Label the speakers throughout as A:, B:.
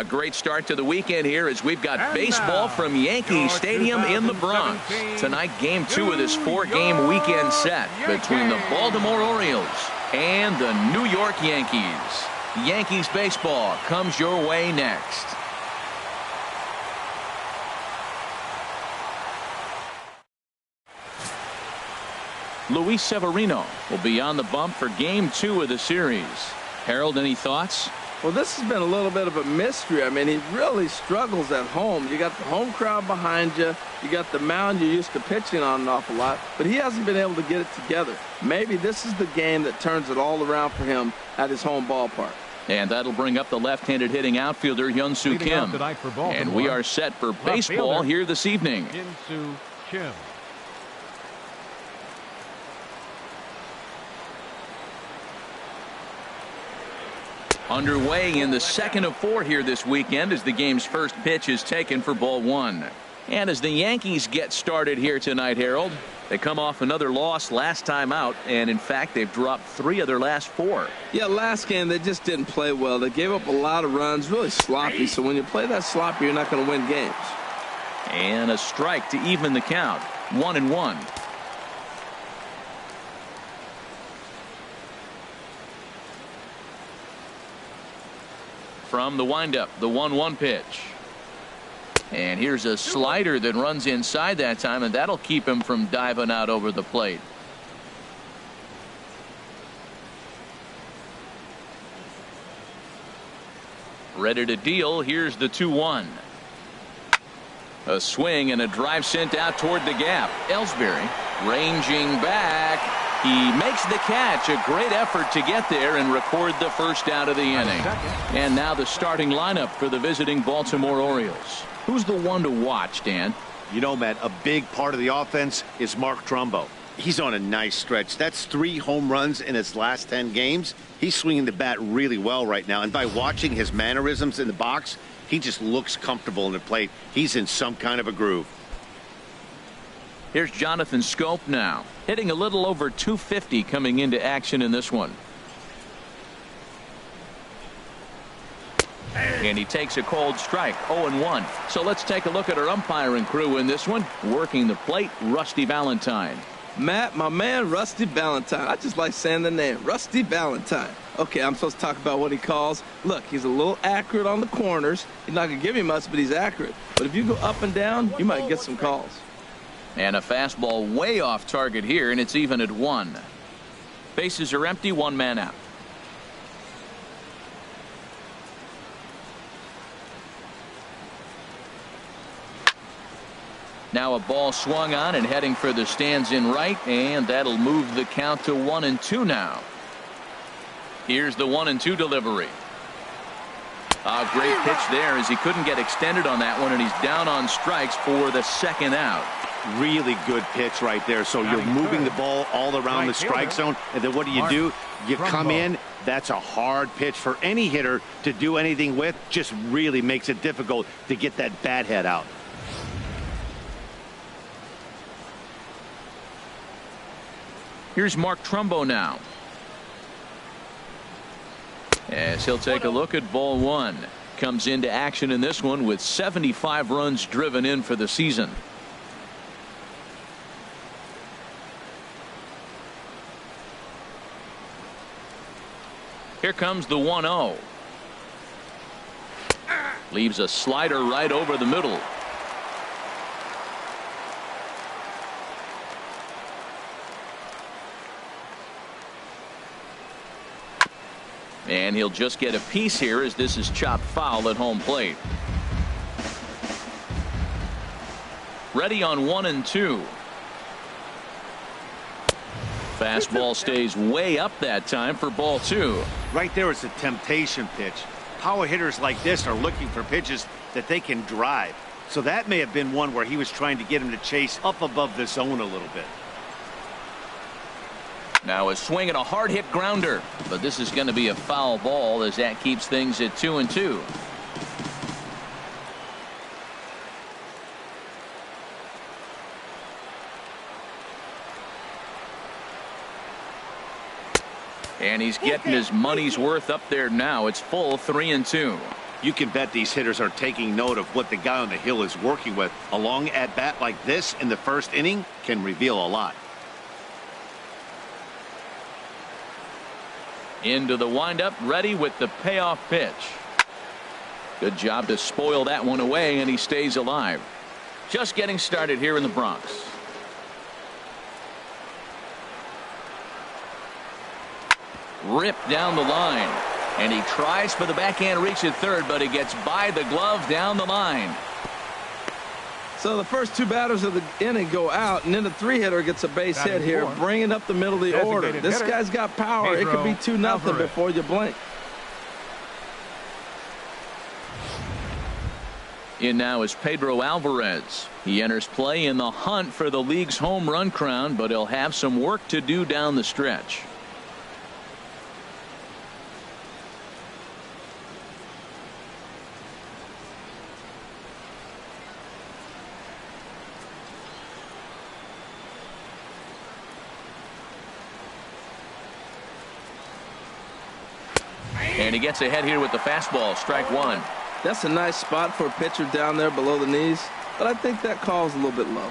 A: A great start to the weekend here as we've got baseball from Yankee Stadium in the Bronx. Tonight, Game 2 of this 4-game weekend set between the Baltimore Orioles and the New York Yankees. Yankees baseball comes your way next. Luis Severino will be on the bump for Game 2 of the series. Harold, any thoughts?
B: Well, this has been a little bit of a mystery. I mean, he really struggles at home. You got the home crowd behind you. You got the mound you're used to pitching on an awful lot. But he hasn't been able to get it together. Maybe this is the game that turns it all around for him at his home ballpark.
A: And that'll bring up the left-handed hitting outfielder Hyun-Soo Kim. And we are set for baseball here this evening.
C: Hyun-Soo Kim.
A: Underway in the second of 4 here this weekend as the game's first pitch is taken for ball 1. And as the Yankees get started here tonight, Harold, they come off another loss last time out, and in fact they've dropped 3 of their last 4.
B: Yeah, last game they just didn't play well. They gave up a lot of runs, really sloppy. So when you play that sloppy, you're not going to win games.
A: And a strike to even the count. 1-1. From the windup, the 1-1 pitch. And here's a slider that runs inside that time, and that'll keep him from diving out over the plate. Ready to deal. Here's the 2-1. A swing and a drive sent out toward the gap. Ellsbury ranging back. He makes the catch. A great effort to get there and record the first out of the inning. And now the starting lineup for the visiting Baltimore Orioles. Who's the one to watch, Dan?
D: You know, Matt, a big part of the offense is Mark Trumbo. He's on a nice stretch. That's 3 home runs in his last 10 games. He's swinging the bat really well right now. And by watching his mannerisms in the box, he just looks comfortable in the plate. He's in some kind of a groove.
A: Here's Jonathan Schoop now, hitting a little over 250 coming into action in this one. And he takes a cold strike, 0-1. So let's take a look at our umpiring crew in this one. Working the plate, Rusty Valentine.
B: Matt, my man, Rusty Valentine. I just like saying the name, Rusty Valentine. Okay, I'm supposed to talk about what he calls. Look, he's a little accurate on the corners. He's not going to give you much, but he's accurate. But if you go up and down, you might get some calls.
A: And a fastball way off target here, and it's even at 1. Bases are empty, 1 man out. Now a ball swung on and heading for the stands in right, and that'll move the count to 1-2 now. Here's the 1-2 delivery. A great pitch there as he couldn't get extended on that one, and he's down on strikes for the second out.
D: Really good pitch right there. So you're moving the ball all around the strike zone, and then what do? You come in. That's a hard pitch for any hitter to do anything with. Just really makes it difficult to get that bat head out.
A: Here's Mark Trumbo now, as he'll take a look at ball 1. Comes into action in this one with 75 runs driven in for the season. Here comes the 1-0. Leaves a slider right over the middle. And he'll just get a piece here as this is chopped foul at home plate. Ready on 1-2. Fastball stays way up that time for ball 2.
D: Right there is a temptation pitch. Power hitters like this are looking for pitches that they can drive. So that may have been one where he was trying to get him to chase up above the zone a little bit.
A: Now a swing and a hard hit grounder, but this is going to be a foul ball as that keeps things at 2-2. And he's getting his money's worth up there now. It's full 3-2.
D: You can bet these hitters are taking note of what the guy on the hill is working with. A long at-bat like this in the first inning can reveal a lot.
A: Into the windup, ready with the payoff pitch. Good job to spoil that one away, and he stays alive. Just getting started here in the Bronx. Ripped down the line, and he tries for the backhand reach at third, but he gets by the glove down the line.
B: So the first two batters of the inning go out, and then the three-hitter gets a base hit here, bringing up the middle of the order. This guy's got power. It could be 2-0 before you blink.
A: In now is Pedro Alvarez. He enters play in the hunt for the league's home run crown, but he'll have some work to do down the stretch. And he gets ahead here with the fastball, strike one.
B: That's a nice spot for a pitcher down there below the knees, but I think that call's a little bit low.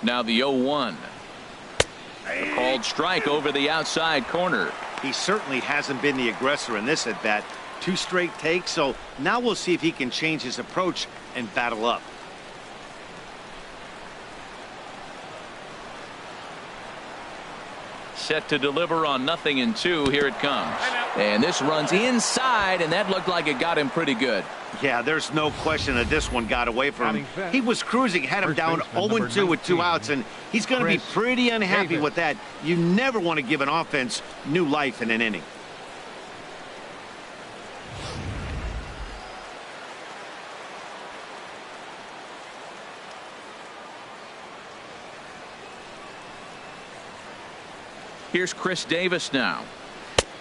A: Now the 0-1. A called strike over the outside corner.
D: He certainly hasn't been the aggressor in this at-bat. 2 straight takes, so now we'll see if he can change his approach and battle up.
A: Set to deliver on 0-2. Here it comes. And this runs inside, and that looked like it got him pretty good.
D: Yeah, there's no question that this one got away from him. He was cruising, had him down 0-2 with 2 outs, and he's going to be pretty unhappy with that. You never want to give an offense new life in an inning.
A: Here's Chris Davis now.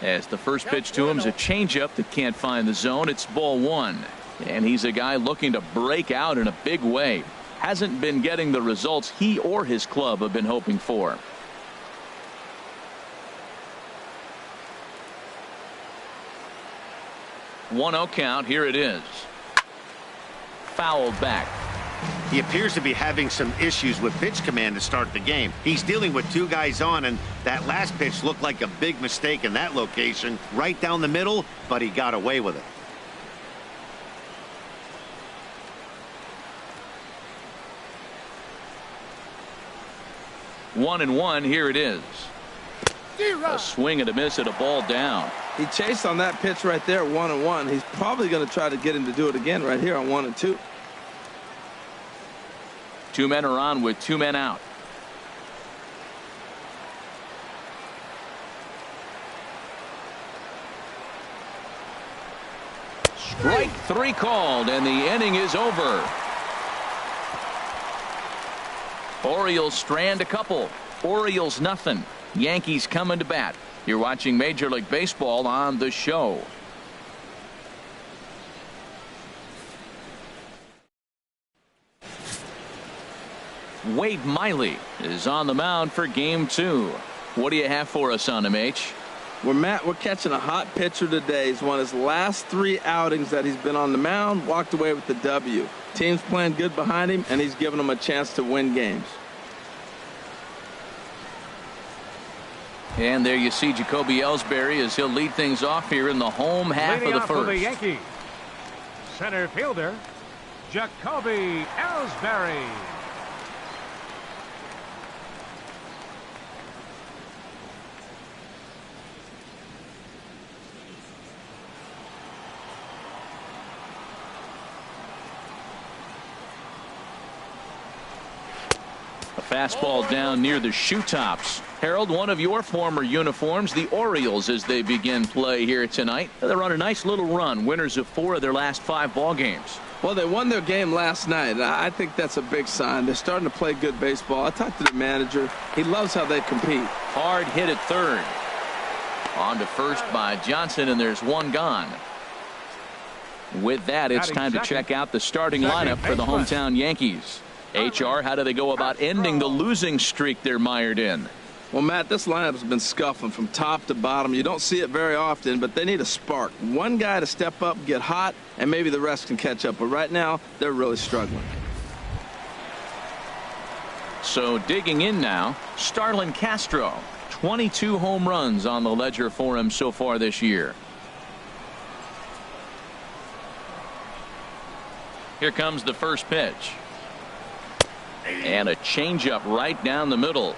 A: As the first pitch to him is a changeup that can't find the zone. It's ball 1. And he's a guy looking to break out in a big way. Hasn't been getting the results he or his club have been hoping for. One 0 count. Here it is. Fouled back.
D: He appears to be having some issues with pitch command to start the game. He's dealing with 2 guys on, and that last pitch looked like a big mistake in that location. Right down the middle, but he got away with it.
A: One and one. Here it is. A swing and a miss at a ball down.
B: He chased on that pitch right there, 1-1. He's probably going to try to get him to do it again right here on 1-2.
A: 2 men are on with 2 men out. Strike 3 called, and the inning is over. Orioles strand a couple. Orioles nothing. Yankees coming to bat. You're watching Major League Baseball on The Show. Wade Miley is on the mound for game 2. What do you have for us on him, H?
B: Well, Matt, we're catching a hot pitcher today. He's won his last 3 outings that he's been on the mound, walked away with the W. Team's playing good behind him, and he's giving them a chance to win games.
A: And there you see Jacoby Ellsbury as he'll lead things off here in the home half of the first.
C: For the Yankees, center fielder Jacoby Ellsbury.
A: A fastball down near the shoe tops. Harold, one of your former uniforms, the Orioles, as they begin play here tonight. They're on a nice little run, winners of 4 of their last 5 ball games.
B: Well, they won their game last night. I think that's a big sign. They're starting to play good baseball. I talked to the manager. He loves how they compete.
A: Hard hit at third. On to first by Johnson, and there's one gone. With that, it's time to check out the starting lineup for the hometown Yankees. HR, how do they go about ending the losing streak they're mired in?
B: Well, Matt, this lineup's been scuffling from top to bottom. You don't see it very often, but they need a spark. One guy to step up, get hot, and maybe the rest can catch up. But right now, they're really struggling.
A: So digging in now, Starlin Castro. 22 home runs on the ledger for him so far this year. Here comes the first pitch. And a changeup right down the middle.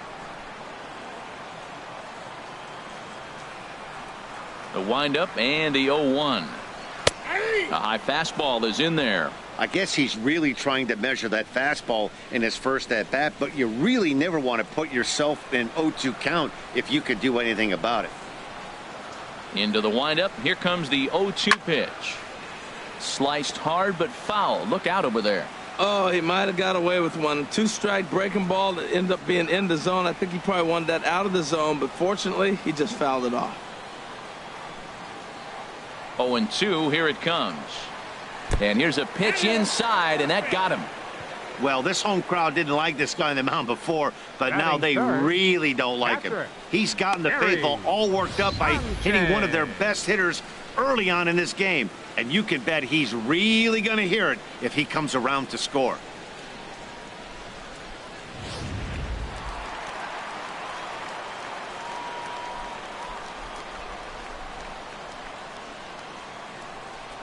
A: The windup and the 0-1. A high fastball is in there.
D: I guess he's really trying to measure that fastball in his first at bat, but you really never want to put yourself in 0-2 count if you could do anything about it.
A: Into the windup. Here comes the 0-2 pitch. Sliced hard but foul. Look out over there.
B: Oh, he might have got away with one. 2-strike breaking ball that ended up being in the zone. I think he probably wanted that out of the zone, but fortunately, he just fouled it off.
A: 0-2, here it comes. And here's a pitch inside, and that got him.
D: Well, this home crowd didn't like this guy on the mound before, but now they really don't like him. He's gotten the faithful all worked up by hitting one of their best hitters early on in this game. And you can bet he's really going to hear it if he comes around to score.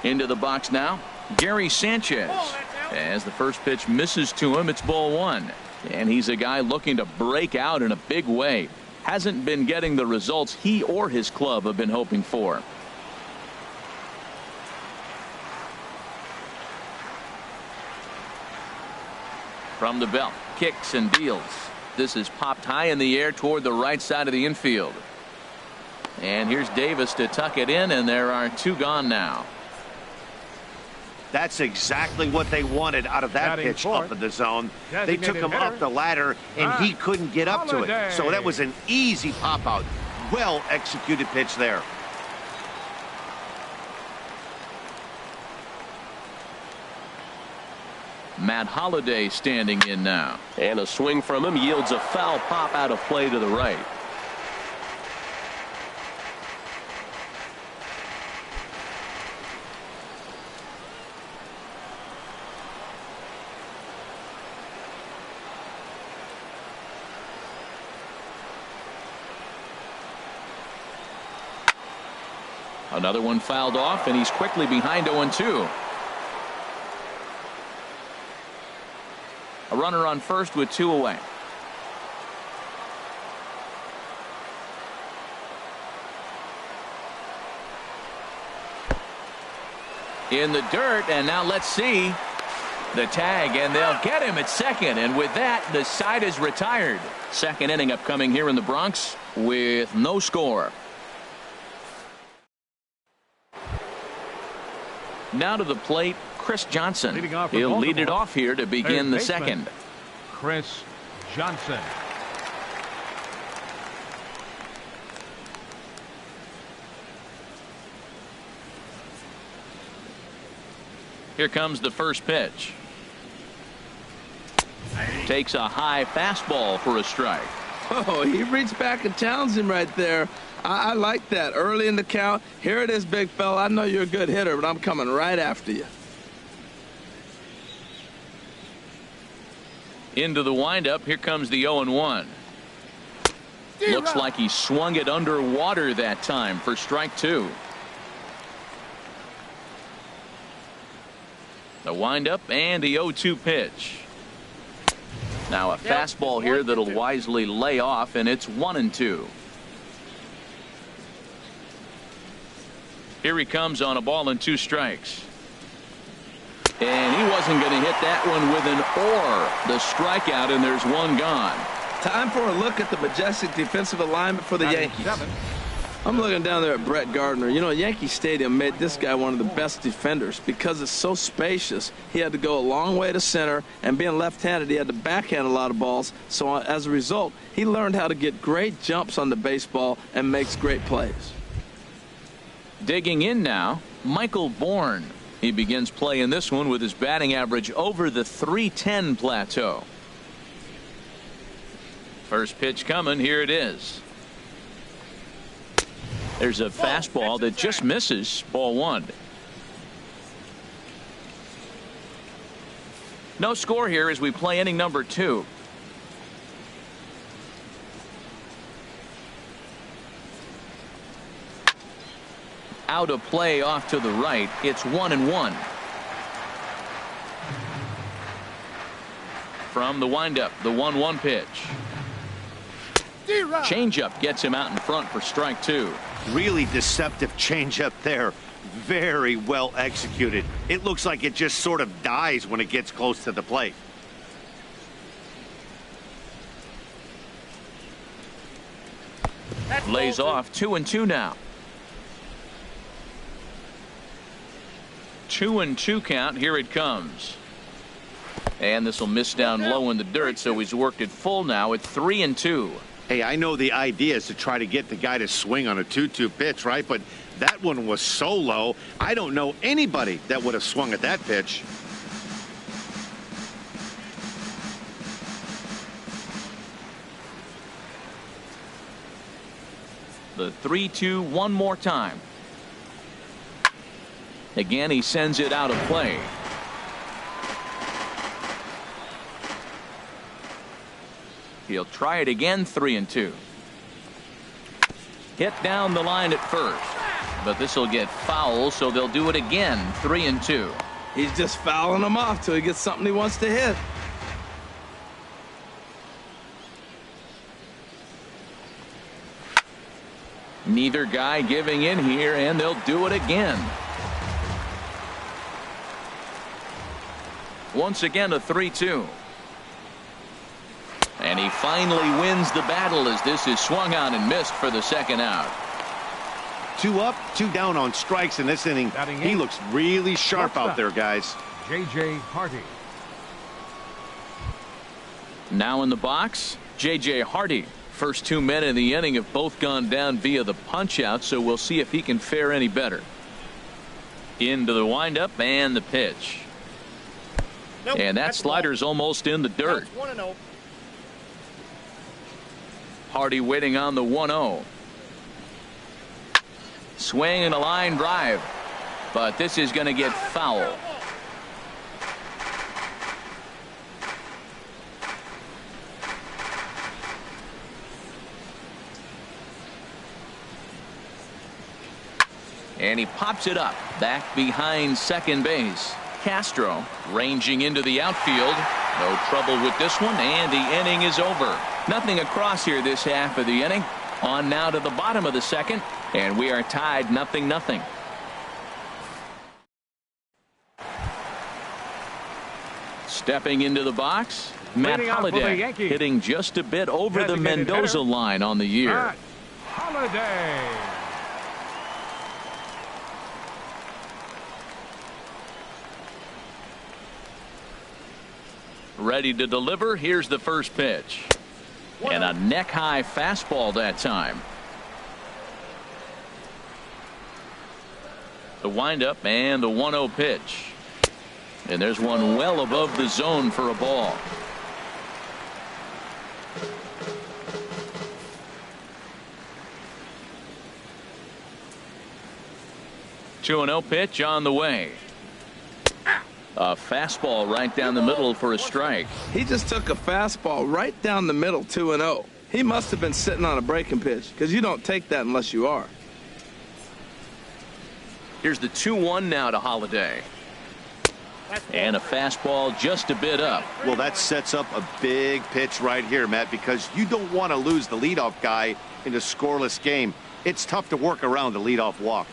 A: Into the box now, Gary Sanchez. As the first pitch misses to him, it's ball one. And he's a guy looking to break out in a big way. Hasn't been getting the results he or his club have been hoping for. From the belt, kicks and deals. This is popped high in the air toward the right side of the infield. And here's Davis to tuck it in, and there are two gone now.
D: That's exactly what they wanted out of that pitch up in the zone. They took him up the ladder, and he couldn't get up to it. So that was an easy pop out. Well executed pitch there.
A: Matt Holliday standing in now. And a swing from him yields a foul pop out of play to the right. Another one fouled off, and he's quickly behind 0-2. A runner on first with two away. In the dirt, and now let's see the tag, and they'll get him at second, and with that the side is retired. Second inning upcoming here in the Bronx with no score. Now to the plate, Chris Johnson. He'll lead it off here to begin the second.
C: Chris Johnson.
A: Here comes the first pitch. Takes a high fastball for a strike.
B: Oh, he reached back and challenged him right there. I like that. Early in the count. Here it is, big fella. I know you're a good hitter, but I'm coming right after you.
A: Into the windup. Here comes the 0-1. Looks like he swung it underwater that time for strike two. The windup and the 0-2 pitch. Now a fastball here that'll wisely lay off, and it's 1-2. Here he comes on a ball and two strikes. And he wasn't going to hit that one with an or. The strikeout, and there's one gone.
B: Time for a look at the majestic defensive alignment for the Yankees. I'm looking down there at Brett Gardner. You know, Yankee Stadium made this guy one of the best defenders because it's so spacious. He had to go a long way to center, and being left-handed, he had to backhand a lot of balls. So as a result, he learned how to get great jumps on the baseball and makes great plays.
A: Digging in now, Michael Bourne. He begins playing this one with his batting average over the .310 plateau. First pitch coming. Here it is. There's a fastball that just misses. Ball one. No score here as we play inning number 2. Out of play off to the right. It's 1-1. From the windup, the 1-1 pitch. Changeup gets him out in front for strike 2.
D: Really deceptive changeup there. Very well executed. It looks like it just sort of dies when it gets close to the plate.
A: Lays off. 2-2 now. 2-2 count. Here it comes. And this will miss down low in the dirt, so he's worked it full now at 3-2.
D: Hey, I know the idea is to try to get the guy to swing on a 2-2 pitch, right? But that one was so low, I don't know anybody that would have swung at that pitch.
A: The 3-2 one more time. Again, he sends it out of play. He'll try it again. 3-2. Hit down the line at first, but this will get foul, so they'll do it again. 3-2.
B: He's just fouling him off till he gets something he wants to hit.
A: Neither guy giving in here, and they'll do it again. Once again, a 3-2. And he finally wins the battle as this is swung on and missed for the second out.
D: 2 up, 2 down on strikes in this inning. He looks really sharp out there, guys.
C: J.J. Hardy.
A: Now in the box, J.J. Hardy. First 2 men in the inning have both gone down via the punch out, so we'll see if he can fare any better. Into the windup and the pitch.
E: Nope,
A: and that slider's almost in the dirt.
E: 1-0.
A: Hardy waiting on the 1-0. Swing and a line drive, but this is going to get foul. And he pops it up back behind second base. Castro ranging into the outfield. No trouble with this one, and the inning is over. Nothing across here this half of the inning. On now to the bottom of the second, and we are tied 0-0. Stepping into the box, Matt Holliday, hitting just a bit over the Mendoza line on the year.
C: Matt Holliday.
A: Ready to deliver. Here's the first pitch. And a neck-high fastball that time. The windup and the 1-0 pitch. And there's one well above the zone for a ball. Two 2-0 pitch on the way. A fastball right down the middle for a strike.
B: He just took a fastball right down the middle, 2-0. He must have been sitting on a breaking pitch, because you don't take that unless you are.
A: Here's the 2-1 now to Holliday. And a fastball just a bit up.
D: Well, that sets up a big pitch right here, Matt, because you don't want to lose the leadoff guy in a scoreless game. It's tough to work around the leadoff walk.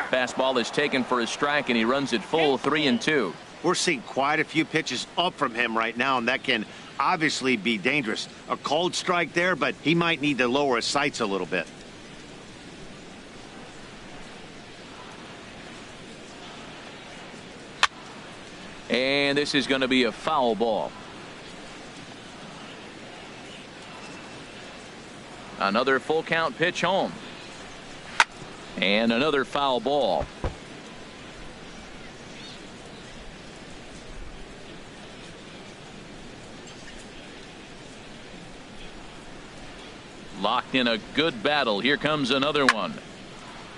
A: Fastball is taken for a strike, and he runs it full. 3-2.
D: We're seeing quite a few pitches up from him right now, and that can obviously be dangerous. A cold strike there, but he might need to lower his sights a little bit.
A: And this is going to be a foul ball. Another full count pitch home. And another foul ball. Locked in a good battle. Here comes another one.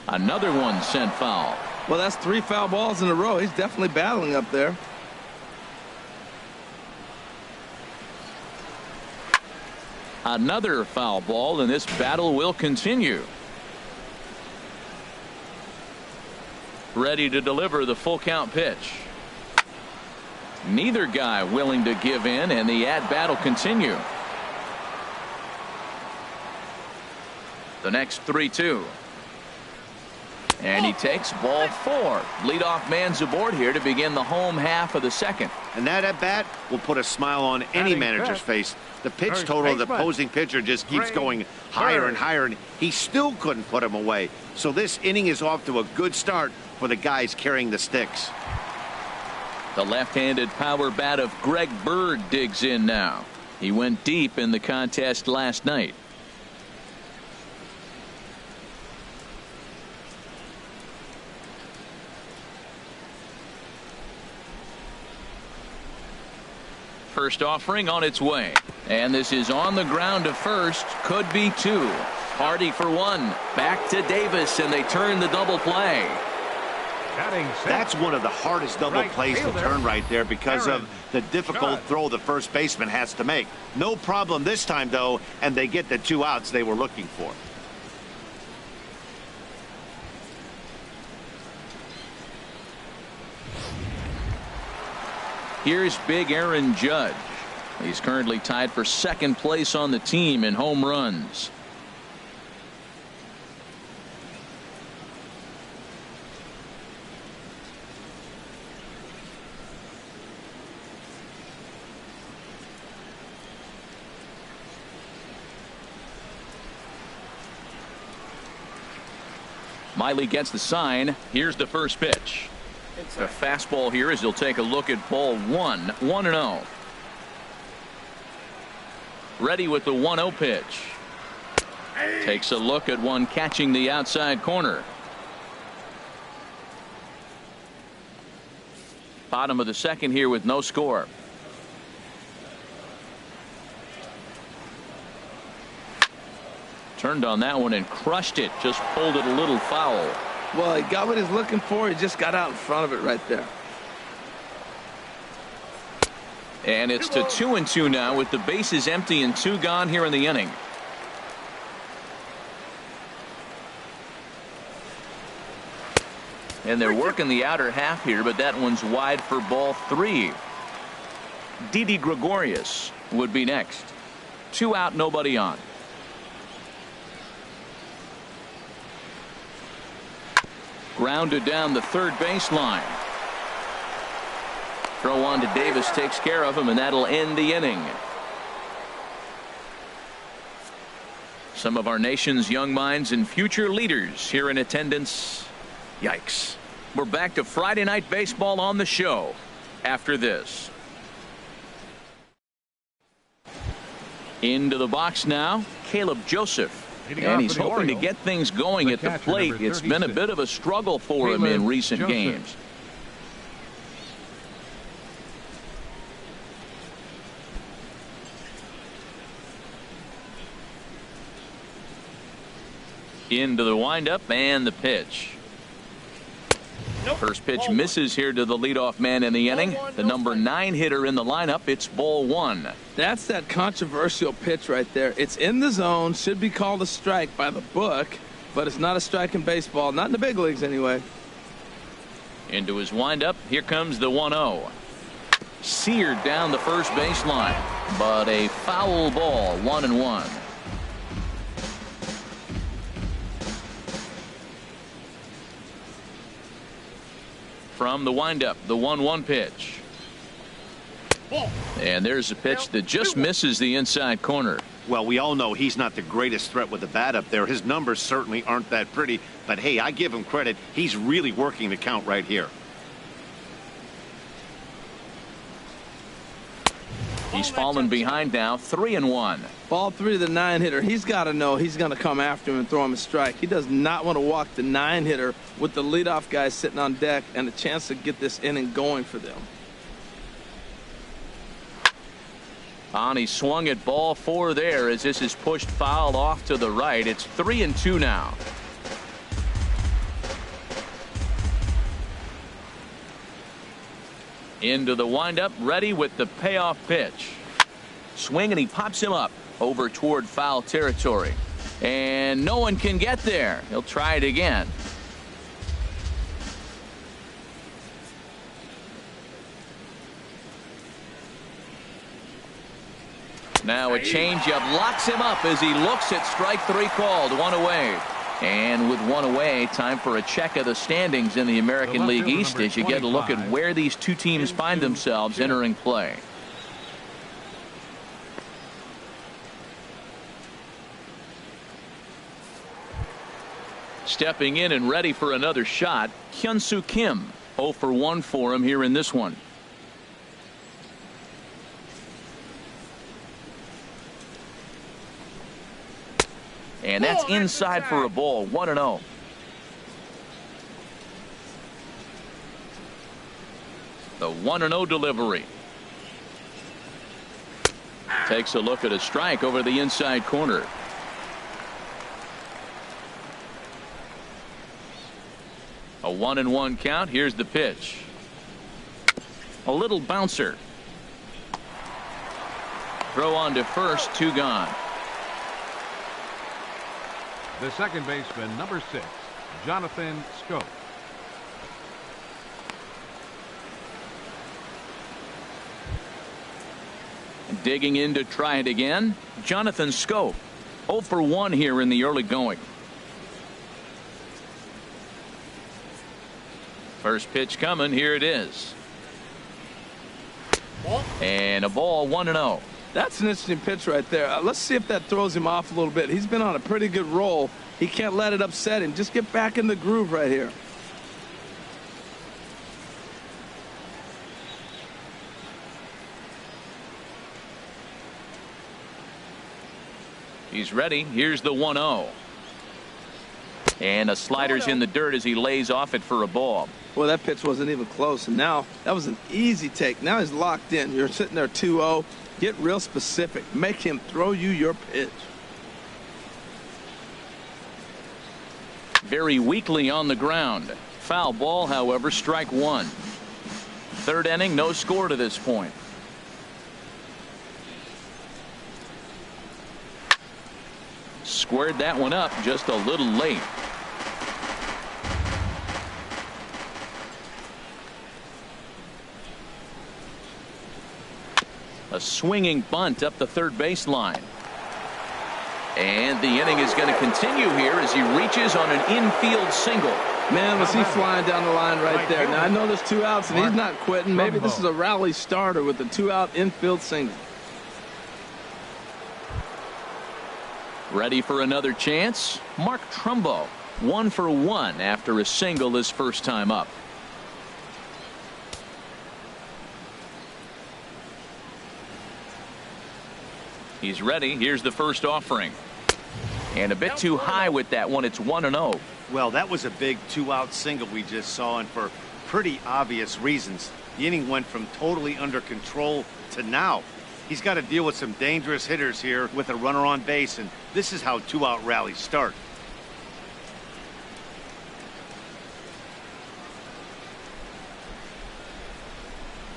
A: Another one sent foul.
B: Well, that's 3 foul balls in a row. He's definitely battling up there.
A: Another foul ball, and this battle will continue. Ready to deliver the full count pitch. Neither guy willing to give in, and the at-bat will continue. The next 3-2. And he takes ball 4. Leadoff man's aboard here to begin the home half of the second.
D: And that at-bat will put a smile on any manager's face. The pitch total of the opposing pitcher just keeps going higher and higher, and he still couldn't put him away. So this inning is off to a good start for the guys carrying the sticks.
A: The left-handed power bat of Greg Bird digs in now. He went deep in the contest last night. First offering on its way, and this is on the ground to first. Could be 2. Hardy for 1. Back to Davis, and they turn the double play.
D: That's one of the hardest double plays to turn right there because of the difficult throw the first baseman has to make. No problem this time, though, and they get the 2 outs they were looking for.
A: Here's big Aaron Judge. He's currently tied for second place on the team in home runs. Miley gets the sign. Here's the first pitch. The fastball here as he'll take a look at ball 1. 1-0. Ready with the 1-0 pitch. Takes a look at one catching the outside corner. Bottom of the second here with no score. Turned on that one and crushed it. Just pulled it a little foul.
B: Well, he got what he's looking for. He just got out in front of it right there.
A: And it's to 2-2 now with the bases empty and 2 gone here in the inning. And they're working the outer half here, but that one's wide for ball 3. Didi Gregorius would be next. 2 out, nobody on. Grounded down the third baseline. Throw on to Davis takes care of him, and that'll end the inning. Some of our nation's young minds and future leaders here in attendance. Yikes. We're back to Friday night baseball on the show after this. Into the box now, Caleb Joseph. And he's hoping to get things going at the plate. It's been a bit of a struggle for him in recent games. Into the windup and the pitch. First pitch misses here to the leadoff man in the inning. The number 9 hitter in the lineup. It's ball 1.
B: That's that controversial pitch right there. It's in the zone. Should be called a strike by the book, but it's not a strike in baseball. Not in the big leagues anyway.
A: Into his windup. Here comes the 1-0. Seared down the first baseline, but a foul ball. 1-1. From the windup, the 1-1 pitch. And there's a pitch that just misses the inside corner.
D: Well, we all know he's not the greatest threat with the bat up there. His numbers certainly aren't that pretty, but hey, I give him credit. He's really working the count right here.
A: He's fallen behind now, 3-1.
B: Ball 3 to the 9-hitter. He's got to know he's going to come after him and throw him a strike. He does not want to walk the 9-hitter with the leadoff guy sitting on deck and a chance to get this inning going for them.
A: He swung at ball 4 there as this is pushed foul off to the right. It's 3-2 now. Into the windup, ready with the payoff pitch. Swing, and he pops him up over toward foul territory. And no one can get there. He'll try it again. Now a changeup locks him up as he looks at strike 3 called. 1 away. And with 1 away, time for a check of the standings in the American League East as you get a look at where these two teams find themselves entering play. Stepping in and ready for another shot, Hyun-Soo Kim. 0 for 1 for him here in this one. And that's inside for a ball. 1-0. The 1-0 delivery. Takes a look at a strike over the inside corner. A 1-1 count. Here's the pitch. A little bouncer. Throw on to first. 2 gone.
C: The second baseman, number 6, Jonathan Schoop.
A: Digging in to try it again, Jonathan Schoop. 0 for 1 here in the early going. First pitch coming. Here it is. And a ball. 1-0.
B: That's an interesting pitch right there. Let's see if that throws him off a little bit. He's been on a pretty good roll. He can't let it upset him. Just get back in the groove right here.
A: He's ready. Here's the 1-0. And a slider's in the dirt as he lays off it for a ball.
B: Well, that pitch wasn't even close. And now that was an easy take. Now he's locked in. You're sitting there 2-0. Get real specific. Make him throw you your pitch.
A: Very weakly on the ground. Foul ball, however, strike 1. Third inning, no score to this point. Squared that one up just a little late. A swinging bunt up the third baseline. And the inning is going to continue here as he reaches on an infield single.
B: Man, was he flying down the line right there. Now, I know there's 2 outs, and he's not quitting. Maybe this is a rally starter with the 2-out infield single.
A: Ready for another chance? Mark Trumbo. 1 for 1 after a single his first time up. He's ready. Here's the first offering. And a bit too high with that one. It's 1-0.
D: Well, that was a big 2-out single we just saw, and for pretty obvious reasons. The inning went from totally under control to now. He's got to deal with some dangerous hitters here with a runner on base, and this is how 2-out rallies start.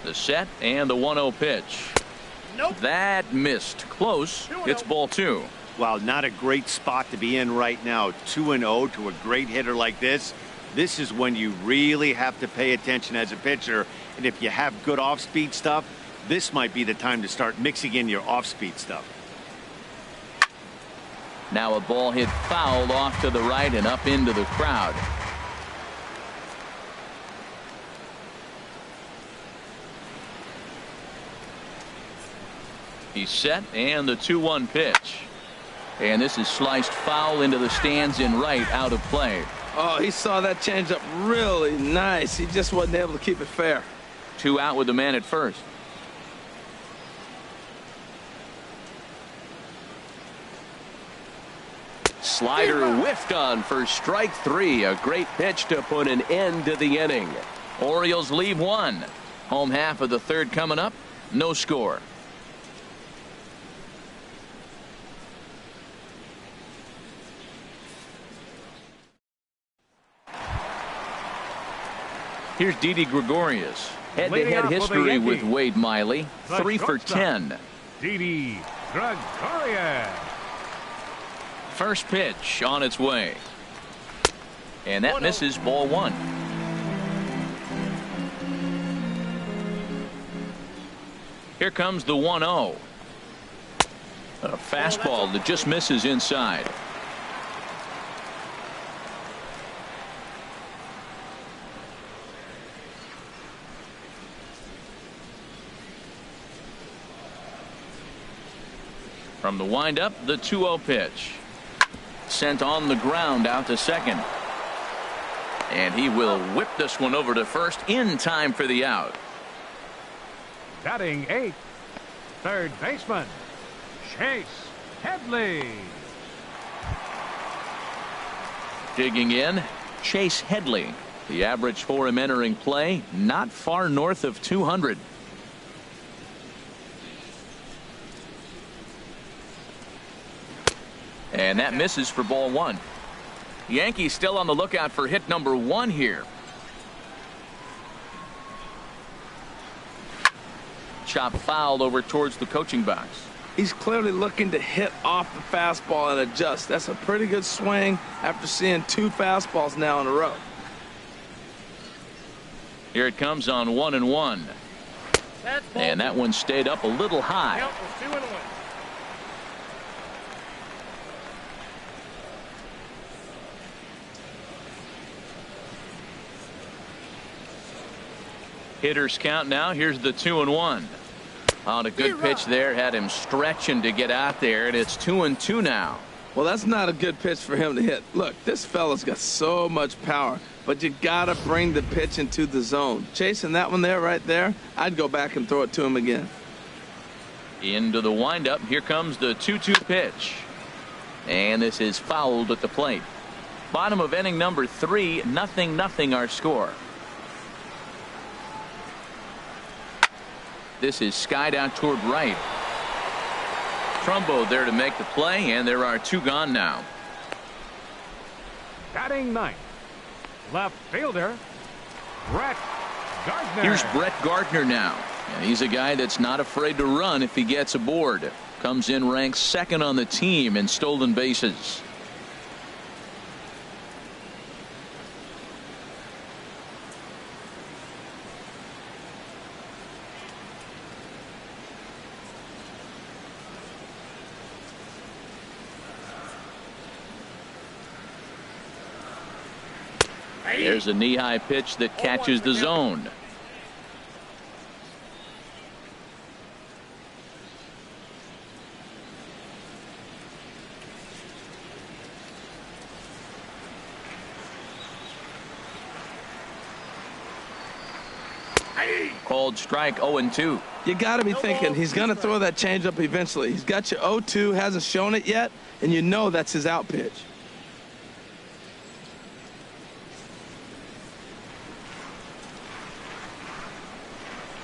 A: The set and the 1-0 pitch.
E: Nope.
A: That missed. Close. It's ball 2.
D: Wow, not a great spot to be in right now. 2-0 to a great hitter like this. This is when you really have to pay attention as a pitcher. And if you have good off-speed stuff, this might be the time to start mixing in your off-speed stuff.
A: Now a ball hit foul off to the right and up into the crowd. He's set, and the 2-1 pitch. And this is sliced foul into the stands in right, out of play.
B: Oh, he saw that changeup really nice. He just wasn't able to keep it fair.
A: 2 out with the man at first.
F: Slider whiffed on for strike 3. A great pitch to put an end to the inning.
A: Orioles leave one. Home half of the third coming up. No score. Here's Didi Gregorius. Head-to-head history with Wade Miley. 3 for 10.
C: Didi Gregorius.
A: First pitch on its way. And that misses, ball 1. Here comes the 1-0. A fastball that just misses inside. From the windup, the 2-0 pitch. Sent on the ground out to second. And he will whip this one over to first in time for the out.
C: Batting 8th, third baseman, Chase Headley.
A: Digging in, Chase Headley. The average for him entering play, not far north of 200. And that misses for ball 1. Yankees still on the lookout for hit number 1 here. Chop foul over towards the coaching box.
B: He's clearly looking to hit off the fastball and adjust. That's a pretty good swing after seeing 2 fastballs now in a row.
A: Here it comes on 1-1. And that one stayed up a little high. Hitters count now. Here's the 2-1. On a good pitch there, had him stretching to get out there, and it's 2-2 now.
B: Well, that's not a good pitch for him to hit. Look, this fella's got so much power, but you gotta bring the pitch into the zone. Chasing that one there, right there, I'd go back and throw it to him again.
A: Into the windup. Here comes the 2-2 pitch. And this is fouled at the plate. Bottom of inning number 3, 0-0 our score. This is skied out toward right. Trumbo there to make the play, and there are 2 gone now.
C: Batting 9th, left fielder, Brett Gardner.
A: Here's Brett Gardner now. And he's a guy that's not afraid to run if he gets aboard. Comes in ranked 2nd on the team in stolen bases. There's a knee-high pitch that catches the zone. Called strike 0-2.
B: You got to be thinking he's going to throw that changeup eventually. He's got you 0-2, hasn't shown it yet, and you know that's his out pitch.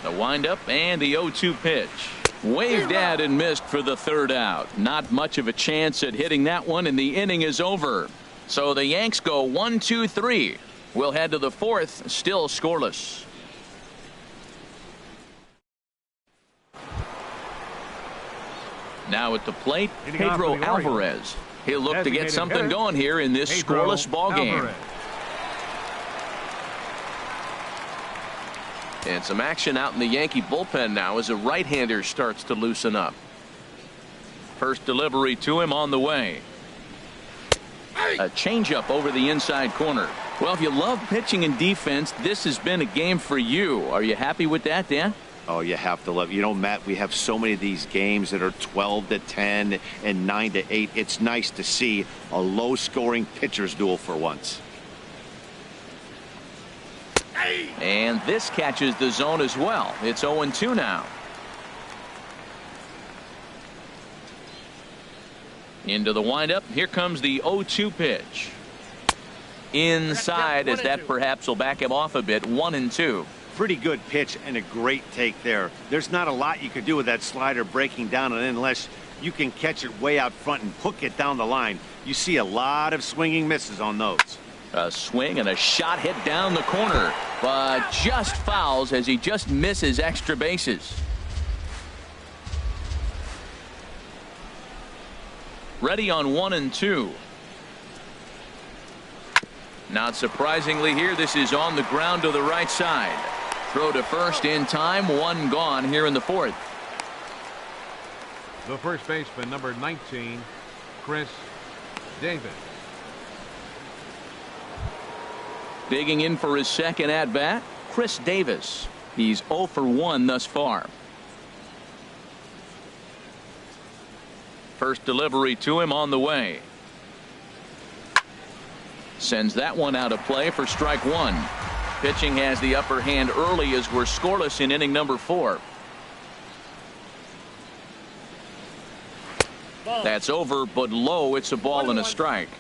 A: The windup and the 0-2 pitch. Waved at and missed for the 3rd out. Not much of a chance at hitting that one, and the inning is over. So the Yanks go 1-2-3. We'll head to the 4th, still scoreless. Now at the plate, Pedro Alvarez. He'll look to get something going here in this scoreless ball game.
F: And some action out in the Yankee bullpen now as a right-hander starts to loosen up.
A: First delivery to him on the way. A changeup over the inside corner. Well, if you love pitching and defense, this has been a game for you. Are you happy with that, Dan?
D: Oh, you have to love. You know, Matt, we have so many of these games that are 12-10 and 9-8. It's nice to see a low-scoring pitcher's duel for once.
A: And this catches the zone as well. It's 0-2 now. Into the windup. Here comes the 0-2 pitch. Inside, as that perhaps will back him off a bit. 1-2.
D: Pretty good pitch and a great take there. There's not a lot you could do with that slider breaking down and in unless you can catch it way out front and hook it down the line. You see a lot of swinging misses on those.
A: A swing and a shot hit down the corner, but just fouls as he just misses extra bases. Ready on 1-2. Not surprisingly here, this is on the ground to the right side. Throw to first in time, one gone here in the fourth.
C: The first baseman, number 19, Chris Davis.
A: Digging in for his second at bat, Chris Davis. He's 0 for 1 thus far. First delivery to him on the way. Sends that one out of play for strike one. Pitching has the upper hand early as we're scoreless in inning number 4. That's over, but low. It's a ball and a strike.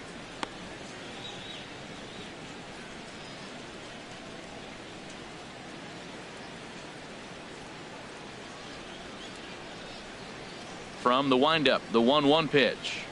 A: From the windup, the 1-1 pitch.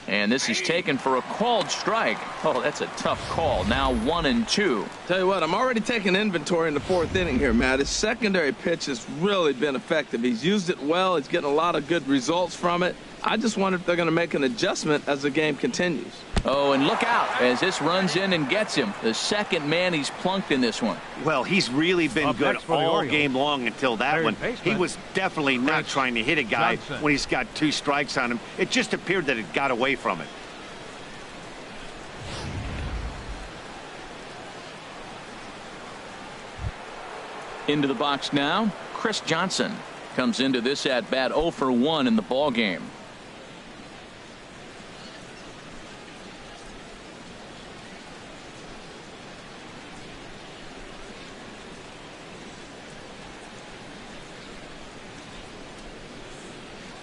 A: And this is taken for a called strike. Oh, that's a tough call. Now 1-2.
B: Tell you what, I'm already taking inventory in the 4th inning here, Matt. His secondary pitch has really been effective. He's used it well. He's getting a lot of good results from it. I just wonder if they're going to make an adjustment as the game continues.
A: Oh, and look out as this runs in and gets him. The second man he's plunked in this one.
D: Well, he's really been
C: Up
D: good
C: next for the
D: all
C: Orioles,
D: game long until that
C: third
D: one.
C: baseman,
D: He was definitely not
C: Chris
D: trying to hit a guy
C: Johnson.
D: when he's got 2 strikes on him. It just appeared that it got away from it.
A: Into the box now, Chris Johnson comes into this at bat 0 for 1 in the ball game.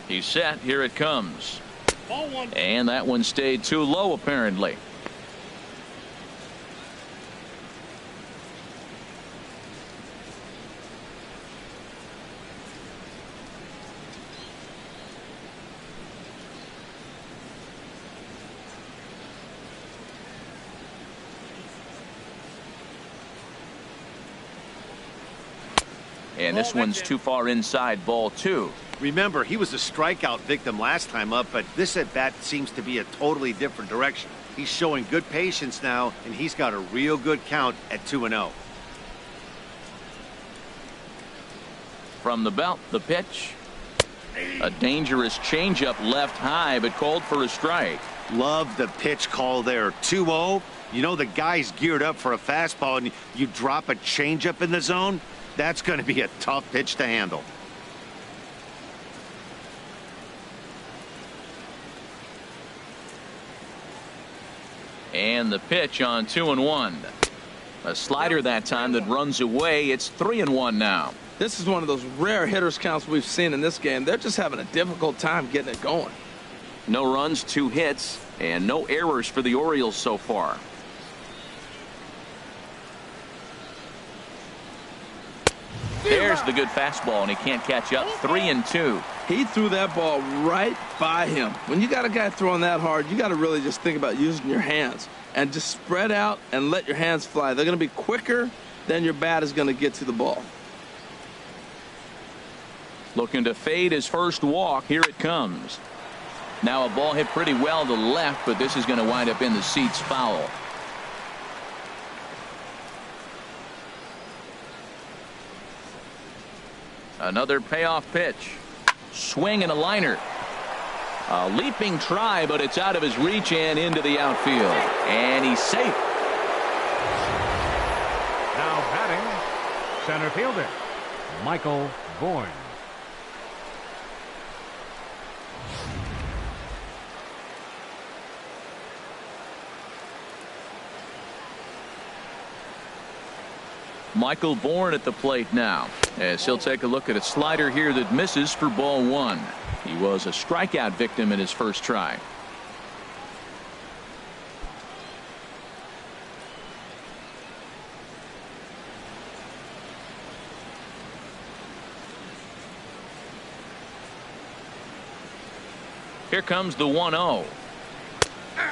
A: He's set. Here it comes.
E: Ball 1.
A: And that one stayed too low apparently. And this one's too far inside, ball 2.
D: Remember, he was a strikeout victim last time up, but this at bat seems to be a totally different direction. He's showing good patience now, and he's got a real good count at 2-0.
A: From the belt, the pitch. A dangerous changeup left high, but called for a strike.
D: Love the pitch call there. 2-0. You know the guy's geared up for a fastball, and you drop a changeup in the zone. That's going to be a tough pitch to handle.
A: And the pitch on 2-1. A slider that time that runs away. It's 3-1 now.
B: This is one of those rare hitters counts we've seen in this game. They're just having a difficult time getting it going.
A: No runs, 2 hits, and no errors for the Orioles so far. There's the good fastball, and he can't catch up. 3-2.
B: He threw that ball right by him. When you got a guy throwing that hard, you got to really just think about using your hands and just spread out and let your hands fly. They're going to be quicker than your bat is going to get to the ball.
A: Looking to fade his first walk. Here it comes. Now a ball hit pretty well to the left, but this is going to wind up in the seats foul. Another payoff pitch. Swing and a liner. A leaping try, but it's out of his reach and into the outfield. And he's safe.
C: Now batting, center fielder, Michael Bourne.
A: Michael Bourne at the plate now, as he'll take a look at a slider here that misses for ball 1. He was a strikeout victim in his first try. Here comes the 1-0.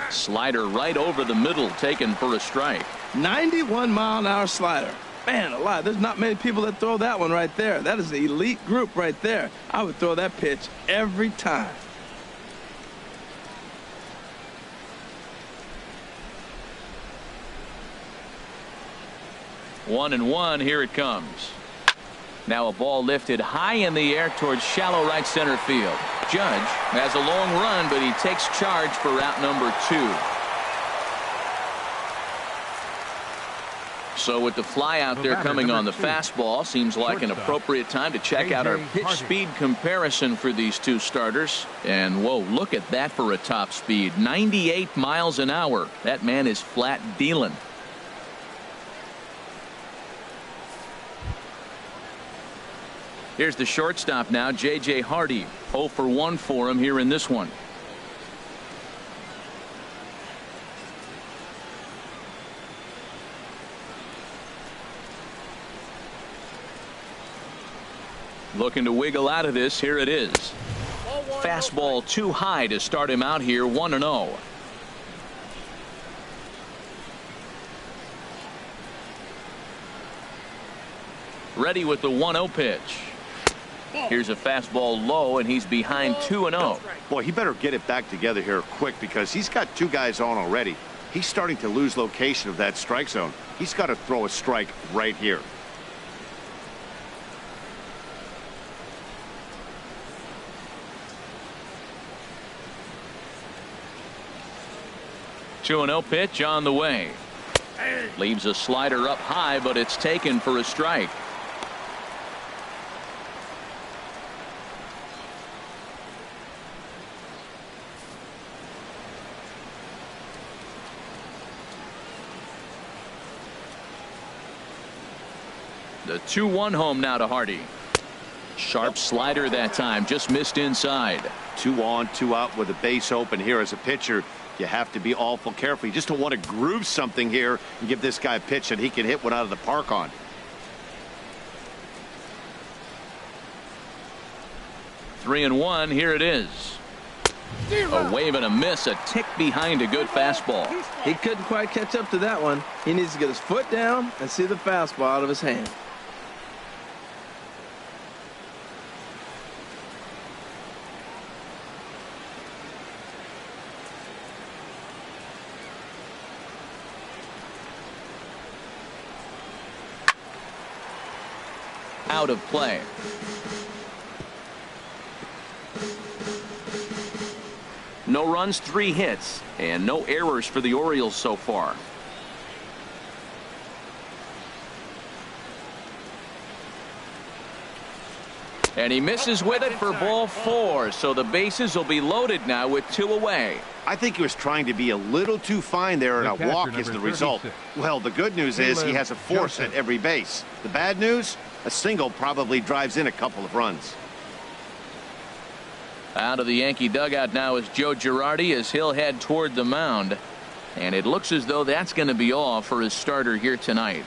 A: Slider right over the middle, taken for a strike.
B: 91-mile-an-hour slider. Man alive, there's not many people that throw that one right there. That is the elite group right there. I would throw that pitch every time.
A: One and one, here it comes. Now a ball lifted high in the air towards shallow right center field. Judge has a long run, but he takes charge for out number 2. So with the fly out there coming on the fastball, seems like an appropriate time to check out our pitch speed comparison for these two starters. And whoa, look at that for a top speed. 98 miles an hour. That man is flat dealing. Here's the shortstop now, J.J. Hardy. 0 for 1 for him here in this one. Looking to wiggle out of this. Here it is. Fastball too high to start him out here. 1-0. Ready with the 1-0 pitch. Here's a fastball low, and he's behind 2-0.
D: Boy, he better get it back together here quick, because he's got 2 guys on already. He's starting to lose location of that strike zone. He's got to throw a strike right here.
A: Two 2-0 pitch on the way. Leaves a slider up high, but it's taken for a strike. The 2-1 home now to Hardy. Sharp slider that time, just missed inside.
D: 2 on, 2 out with a base open here. As a pitcher, you have to be awful careful. You just don't want to groove something here and give this guy a pitch that he can hit one out of the park on.
A: Three and one, here it is. A wave and a miss, a tick behind a good fastball.
B: He couldn't quite catch up to that one. He needs to get his foot down and see the fastball out of his hand.
A: Out of play. No runs, 3 hits, and no errors for the Orioles so far. And he misses with it for ball 4, so the bases will be loaded now with 2 away.
D: I think he was trying to be a little too fine there, and a walk is the result. Well, the good news is he has a force at every base. The bad news, a single probably drives in a couple of runs.
A: Out of the Yankee dugout now is Joe Girardi as he'll head toward the mound. And it looks as though that's going to be all for his starter here tonight.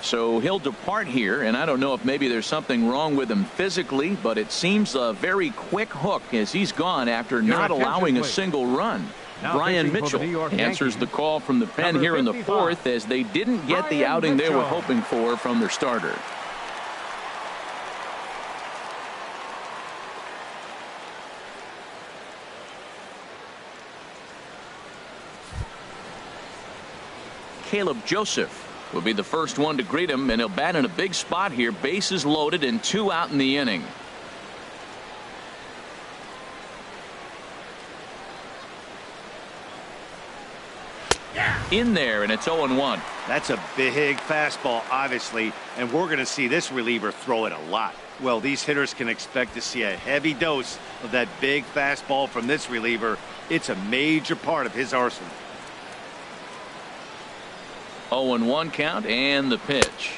A: So he'll depart here, and I don't know if maybe there's something wrong with him physically, but it seems a very quick hook as he's gone after not allowing a single run. Brian Mitchell answers the call from the pen here in the 4th as they didn't get the outing they were hoping for from their starter. Caleb Joseph will be the first one to greet him, and he'll bat in a big spot here. Bases loaded and 2 out in the inning. In there, and it's 0-1.
D: That's a big fastball, obviously, and we're going to see this reliever throw it a lot. Well, these hitters can expect to see a heavy dose of that big fastball from this reliever. It's a major part of his arsenal.
A: 0-1 count, and the pitch.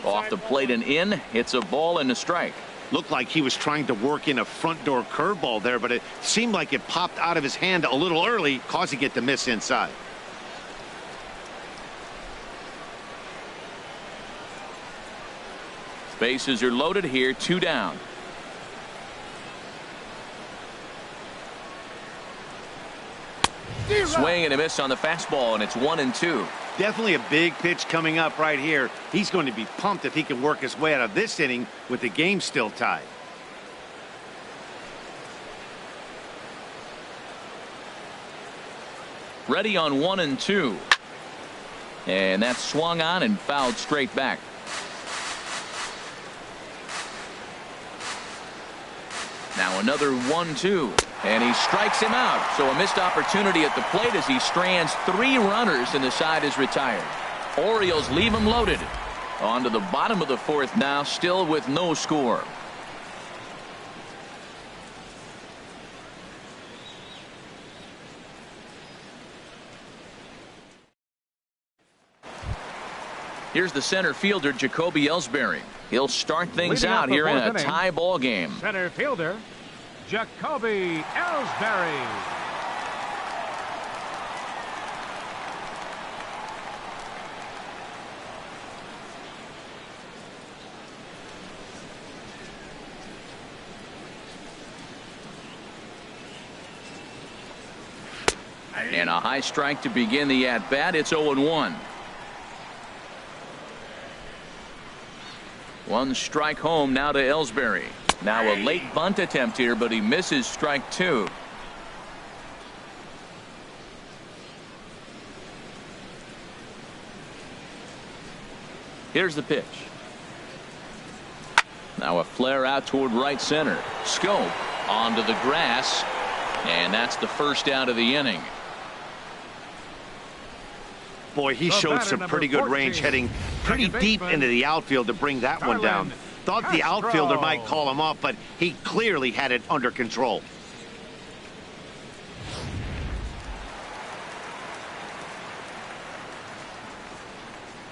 A: Off the plate and in. It's a ball and a strike.
D: Looked like he was trying to work in a front door curveball there, but it seemed like it popped out of his hand a little early, causing it to miss inside.
A: Bases are loaded here, 2 down. Swing and a miss on the fastball, and it's 1-2.
D: Definitely a big pitch coming up right here. He's going to be pumped if he can work his way out of this inning with the game still tied.
A: Ready on 1-2. And that's swung on and fouled straight back. Now another 1-2. And he strikes him out. So a missed opportunity at the plate as he strands 3 runners and the side is retired. Orioles leave him loaded. On to the bottom of the 4th now, still with no score. Here's the center fielder, Jacoby Ellsbury. He'll start things out here in a tie ball game.
C: Center fielder, Jacoby Ellsbury.
A: And a high strike to begin the at-bat. It's 0-1. 1 strike home now to Ellsbury. Now a late bunt attempt here, but he misses strike 2. Here's the pitch. Now a flare out toward right center. Scope onto the grass, and that's the first out of the inning.
D: Boy, he showed some pretty good range heading pretty deep into the outfield to bring that one down. Thought the outfielder might call him off, but he clearly had it under control.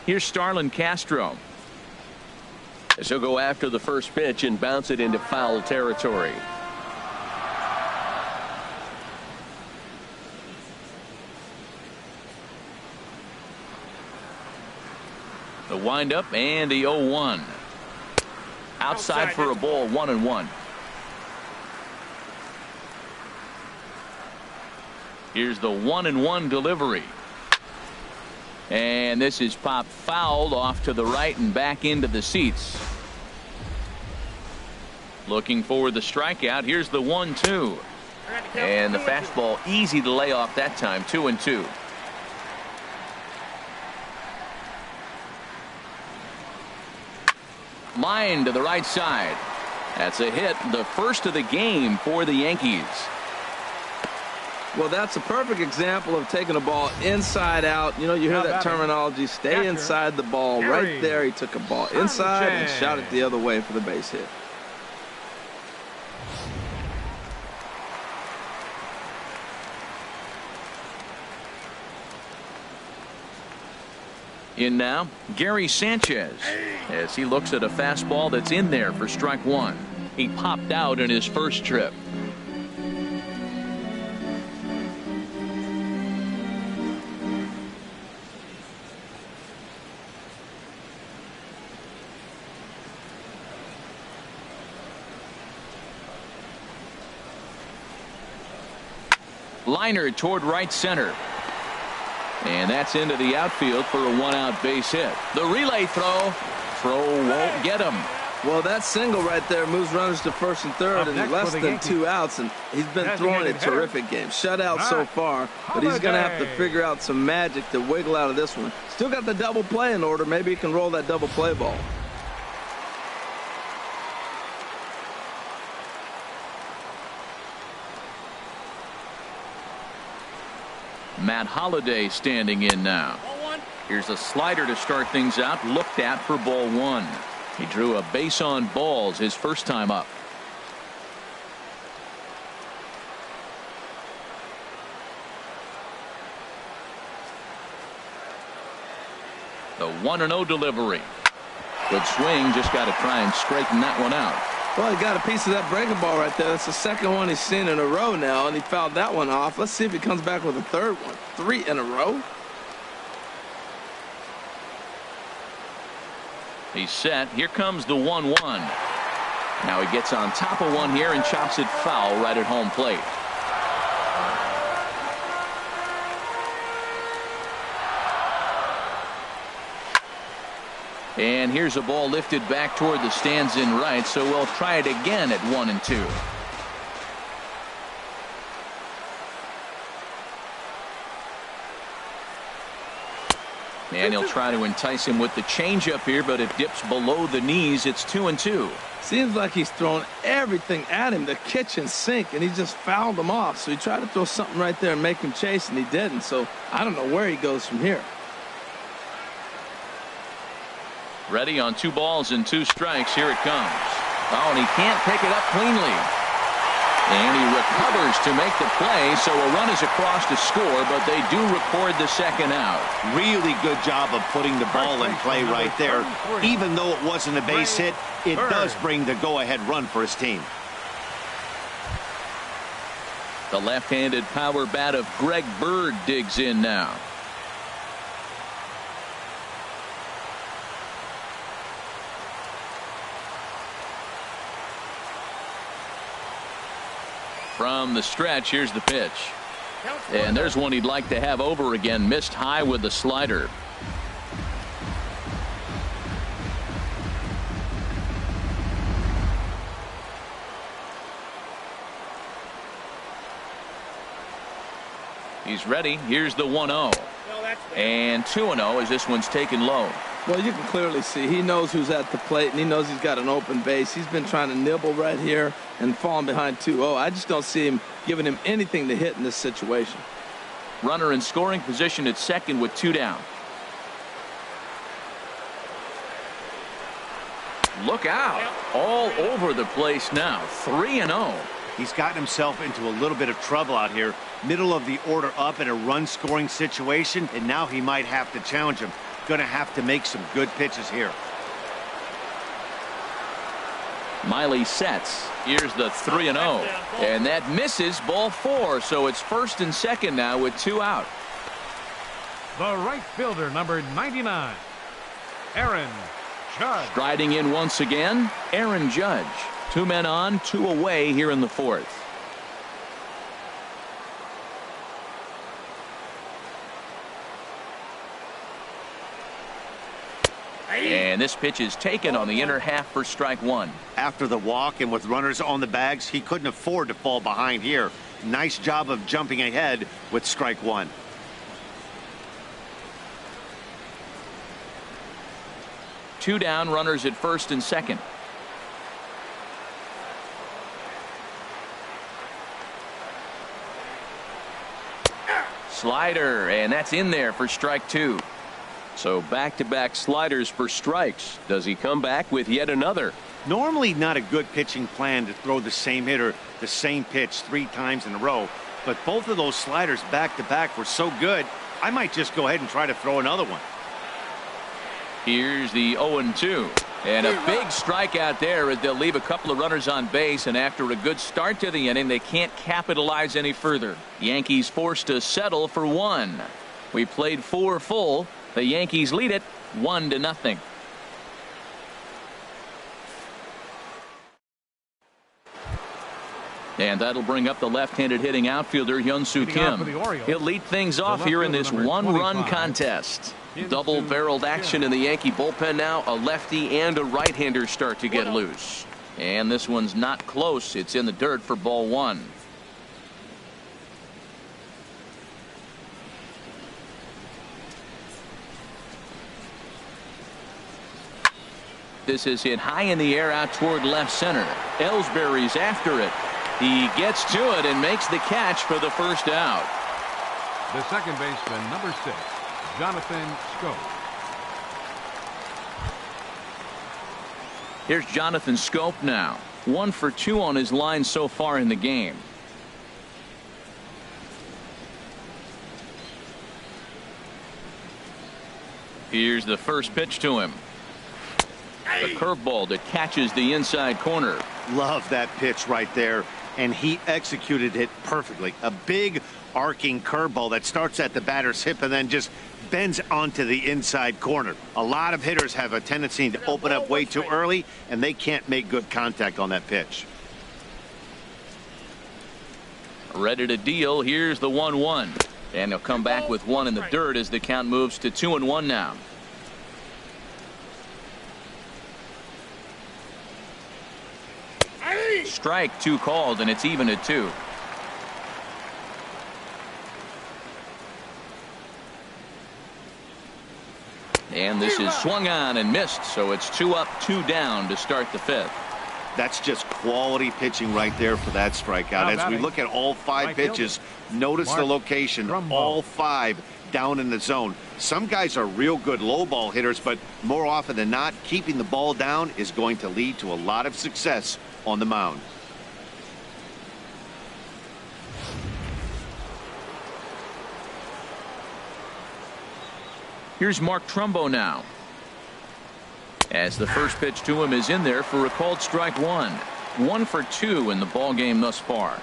A: Here's Starlin Castro.
F: As he'll go after the first pitch and bounce it into foul territory.
A: The windup and the 0-1. Outside for a ball, 1-1. Here's the 1-1 delivery. And this is popped fouled off to the right and back into the seats. Looking for the strikeout. Here's the 1-2. And the fastball easy to lay off that time. 2-2. Line to the right side. That's a hit, the first of the game for the Yankees.
B: Well, that's a perfect example of taking a ball inside out. You know, you hear that terminology, stay inside the ball. Right there, he took a ball inside and shot it the other way for the base hit.
A: In now, Gary Sanchez, as he looks at a fastball that's in there for strike 1. He popped out in his first trip. Liner toward right center. And that's into the outfield for a 1-out base hit. The relay throw won't get him.
B: Well, that single right there moves runners to first and third in less than 2 outs, and he's been throwing a terrific game. Shutout so far, but he's going to have to figure out some magic to wiggle out of this one. Still got the double play in order. Maybe he can roll that double play ball.
A: Matt Holliday standing in now. Here's a slider to start things out, looked at for ball 1. He drew a base on balls his first time up. The 1-0 delivery. Good swing, just got to try and straighten that one out.
B: Well, he got a piece of that breaking ball right there. That's the second one he's seen in a row now, and he fouled that one off. Let's see if he comes back with a third one. 3 in a row.
A: He's set. Here comes the 1-1. Now he gets on top of one here and chops it foul right at home plate. And here's a ball lifted back toward the stands in right, so we'll try it again at 1-2. And he'll try to entice him with the changeup here, but it dips below the knees. It's 2-2.
B: Seems like he's thrown everything at him, the kitchen sink, and he just fouled him off. So he tried to throw something right there and make him chase, and he didn't. So I don't know where he goes from here.
A: Ready on 2 balls and 2 strikes. Here it comes. Oh, and he can't pick it up cleanly. And he recovers to make the play, so a run is across to score, but they do record the second out.
D: Really good job of putting the ball in play right there. Even though it wasn't a base hit, it does bring the go-ahead run for his team.
A: The left-handed power bat of Greg Bird digs in now. From the stretch, here's the pitch. And there's one he'd like to have over again. Missed high with the slider. He's ready. Here's the 1-0. And 2-0 as this one's taken low.
B: Well, you can clearly see he knows who's at the plate, and he knows he's got an open base. He's been trying to nibble right here and falling behind 2-0. I just don't see him giving him anything to hit in this situation.
A: Runner in scoring position at second with 2 down. Look out. All over the place now. 3-0.
D: He's gotten himself into a little bit of trouble out here. Middle of the order up in a run-scoring situation, and now he might have to challenge him. Going to have to make some good pitches here.
A: Miley sets. Here's the 3-0. And that misses, ball 4. So it's first and second now with 2 out.
C: The right fielder, number 99, Aaron Judge.
A: Striding in once again, Aaron Judge. 2 men on, 2 away here in the 4th. And this pitch is taken on the inner half for strike 1.
D: After the walk and with runners on the bags, he couldn't afford to fall behind here. Nice job of jumping ahead with strike 1.
A: Two down, runners at first and second. Slider, and that's in there for strike 2. So back-to-back sliders for strikes. Does he come back with yet another?
D: Normally not a good pitching plan to throw the same hitter the same pitch 3 times in a row, but both of those sliders back-to-back were so good, I might just go ahead and try to throw another one.
A: Here's the 0-2. And a big strikeout there as they'll leave a couple of runners on base, and after a good start to the inning, they can't capitalize any further. Yankees forced to settle for 1. We played 4 full. The Yankees lead it 1-0. And that'll bring up the left-handed hitting outfielder Hyun-Soo Kim. He'll lead things off here in this 1-run contest. Double-barreled action in the Yankee bullpen now. A lefty and a right-hander start to get loose. And this one's not close. It's in the dirt for ball 1. This is hit high in the air out toward left center. Ellsbury's after it. He gets to it and makes the catch for the first out.
C: The second baseman, number 6, Jonathan Schoop.
A: Here's Jonathan Schoop now. 1 for 2 on his line so far in the game. Here's the first pitch to him. A curveball that catches the inside corner.
D: Love that pitch right there, and he executed it perfectly. A big arcing curveball that starts at the batter's hip and then just bends onto the inside corner. A lot of hitters have a tendency to open up way too early, and they can't make good contact on that pitch.
A: Ready to deal. Here's the 1-1. And he'll come back with one in the dirt as the count moves to 2-1 now. Strike 2 called, and it's even at 2. And this is swung on and missed, so it's 2 up, 2 down to start the 5th.
D: That's just quality pitching right there for that strikeout. As we look at all 5 pitches, notice the location, all 5 down in the zone. Some guys are real good low ball hitters, but more often than not, keeping the ball down is going to lead to a lot of success on the mound.
A: Here's Mark Trumbo now, as the first pitch to him is in there for a called strike 1. 1 for 2 in the ball game thus far.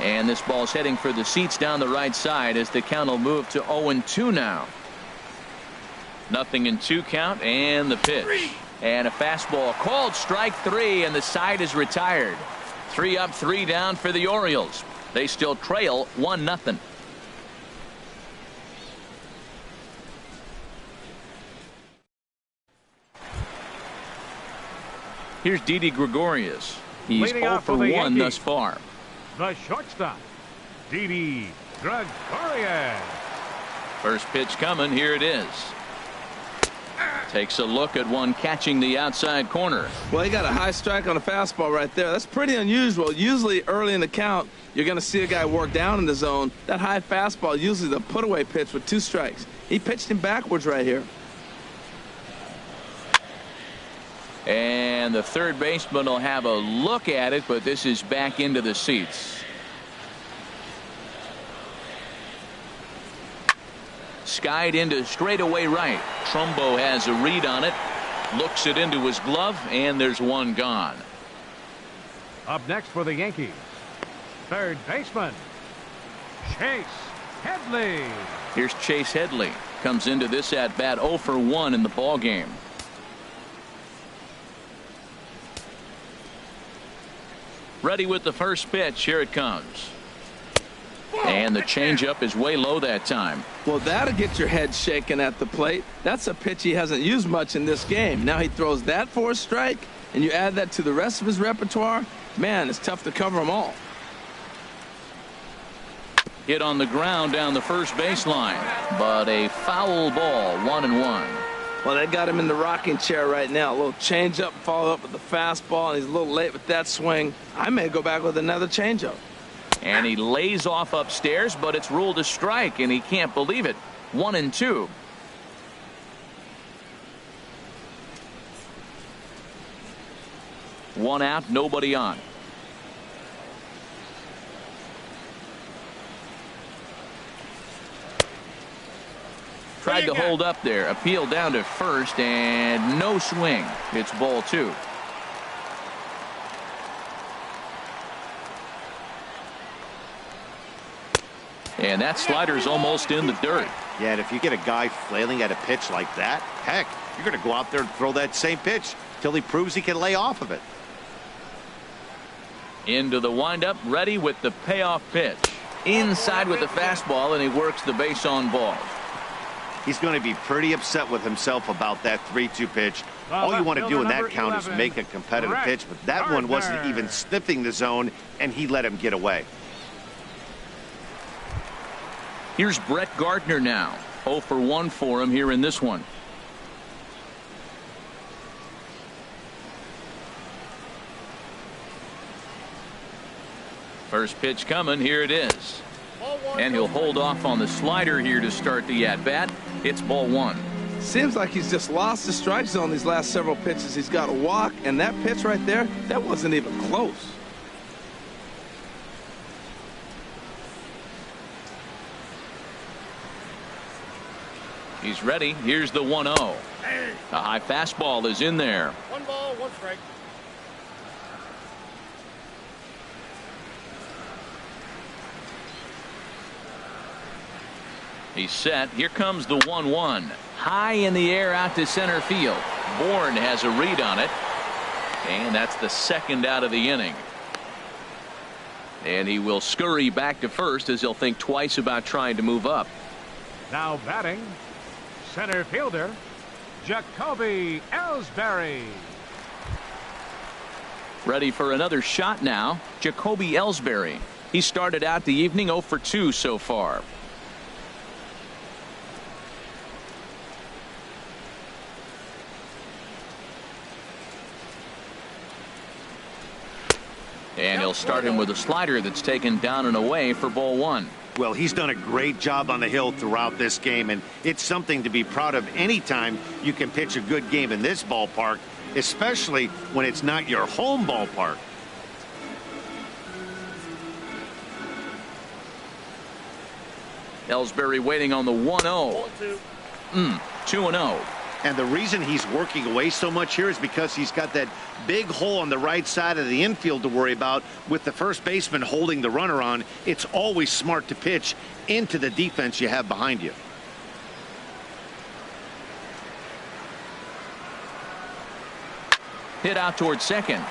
A: And this ball's heading for the seats down the right side as the count will move to 0-2 now. 0-2 count, and the pitch. And a fastball called strike 3, and the side is retired. 3 up, 3 down for the Orioles. They still trail 1-0. Here's Didi Gregorius. He's 0 for 1 thus far.
C: The shortstop, Didi Gregorius.
A: First pitch coming. Here it is. Takes a look at one catching the outside corner.
B: Well, he got a high strike on a fastball right there. That's pretty unusual. Usually early in the count, you're going to see a guy work down in the zone. That high fastball, usually the put-away pitch with 2 strikes. He pitched him backwards right here.
A: And the third baseman will have a look at it, but this is back into the seats. Skied into straightaway right. Trumbo has a read on it. Looks it into his glove, and there's one gone.
C: Up next for the Yankees, third baseman, Chase Headley.
A: Here's Chase Headley. Comes into this at bat 0 for 1 in the ball game. Ready with the first pitch. Here it comes. And the changeup is way low that time.
B: Well, that'll get your head shaken at the plate. That's a pitch he hasn't used much in this game. Now he throws that for a strike, and you add that to the rest of his repertoire. Man, it's tough to cover them all.
A: Hit on the ground down the first baseline, but a foul ball. 1-1.
B: Well, they got him in the rocking chair right now. A little changeup, follow up with the fastball, and he's a little late with that swing. I may go back with another changeup.
A: And he lays off upstairs, but it's ruled a strike, and he can't believe it. 1-2. One out, nobody on. Tried to hold up there. Appeal down to first, and no swing. It's ball 2. And that slider's almost in the dirt.
D: Yeah, and if you get a guy flailing at a pitch like that, heck, you're going to go out there and throw that same pitch till he proves he can lay off of it.
A: Into the windup, ready with the payoff pitch. Inside with the fastball, and he works the base on ball.
D: He's going to be pretty upset with himself about that 3-2 pitch. All you want to do in that count is make a competitive pitch, but that one wasn't even sniffing the zone, and he let him get away.
A: Here's Brett Gardner now. 0 for 1 for him here in this one. First pitch coming. Here it is. And he'll hold off on the slider here to start the at-bat. It's ball 1.
B: Seems like he's just lost the strike zone these last several pitches. He's got a walk, and that pitch right there, that wasn't even close.
A: He's ready. Here's the 1-0. A high fastball is in there.
E: 1 ball, 1 strike.
A: He's set. Here comes the 1-1. High in the air out to center field. Bourne has a read on it. And that's the second out of the inning. And he will scurry back to first as he'll think twice about trying to move up.
C: Now batting, center fielder, Jacoby Ellsbury.
A: Ready for another shot now. Jacoby Ellsbury. He started out the evening 0 for 2 so far. And he'll start him with a slider that's taken down and away for ball 1.
D: Well, he's done a great job on the hill throughout this game, and it's something to be proud of anytime you can pitch a good game in this ballpark, especially when it's not your home ballpark.
A: Ellsbury waiting on the 1-0. 2-0.
D: And the reason he's working away so much here is because he's got that big hole on the right side of the infield to worry about with the first baseman holding the runner on. It's always smart to pitch into the defense you have behind you.
A: Hit out towards second.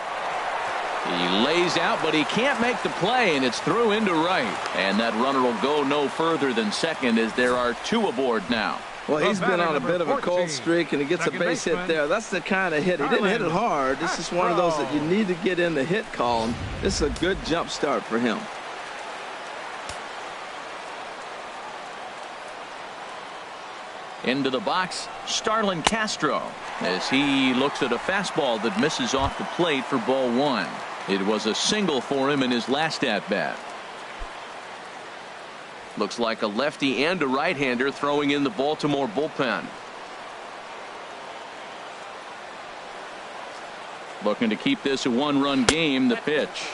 A: He lays out, but he can't make the play, and it's through into right. And that runner will go no further than second as there are 2 aboard now.
B: Well, he's been on a bit of a
C: 14,
B: cold streak, and he gets a base hit there. That's the kind of hit. He didn't hit it hard. This is one of those that you need to get in the hit column. This is a good jump start for him.
A: Into the box, Starlin Castro, as he looks at a fastball that misses off the plate for ball 1. It was a single for him in his last at-bat. Looks like a lefty and a right-hander throwing in the Baltimore bullpen. Looking to keep this a 1-run game. The pitch,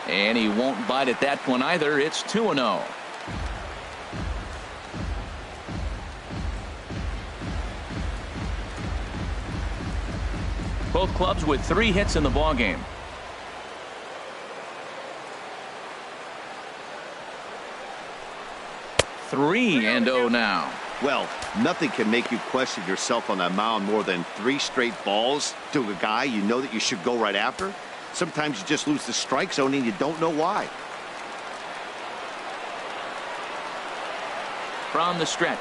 A: and he won't bite at that one either. It's 2-0. Both clubs with 3 hits in the ballgame. 3-0 now.
D: Well, nothing can make you question yourself on that mound more than 3 straight balls to a guy you know that you should go right after. Sometimes you just lose the strike zone and you don't know why.
A: From the stretch.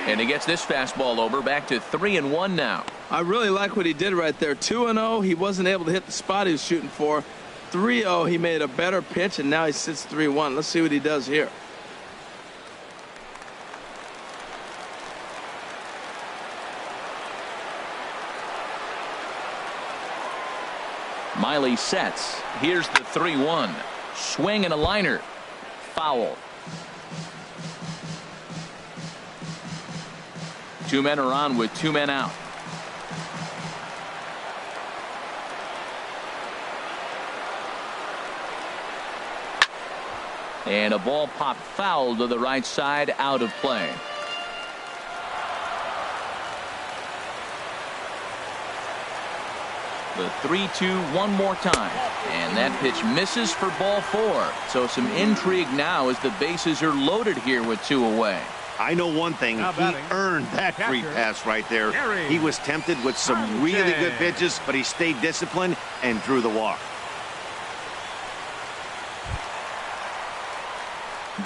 A: And he gets this fastball over, back to 3-1 now.
B: I really like what he did right there. 2-0, he wasn't able to hit the spot he was shooting for. 3-0, he made a better pitch, and now he sits 3-1. Let's see what he does here.
A: Miley sets. Here's the 3-1. Swing and a liner. Foul. 2 men are on with 2 men out. And a ball popped foul to the right side, out of play. The 3-2 one more time, and that pitch misses for ball 4. So some intrigue now as the bases are loaded here with 2 away.
D: I know one thing, he earned that free pass right there. He was tempted with some really good pitches, but he stayed disciplined and drew the walk.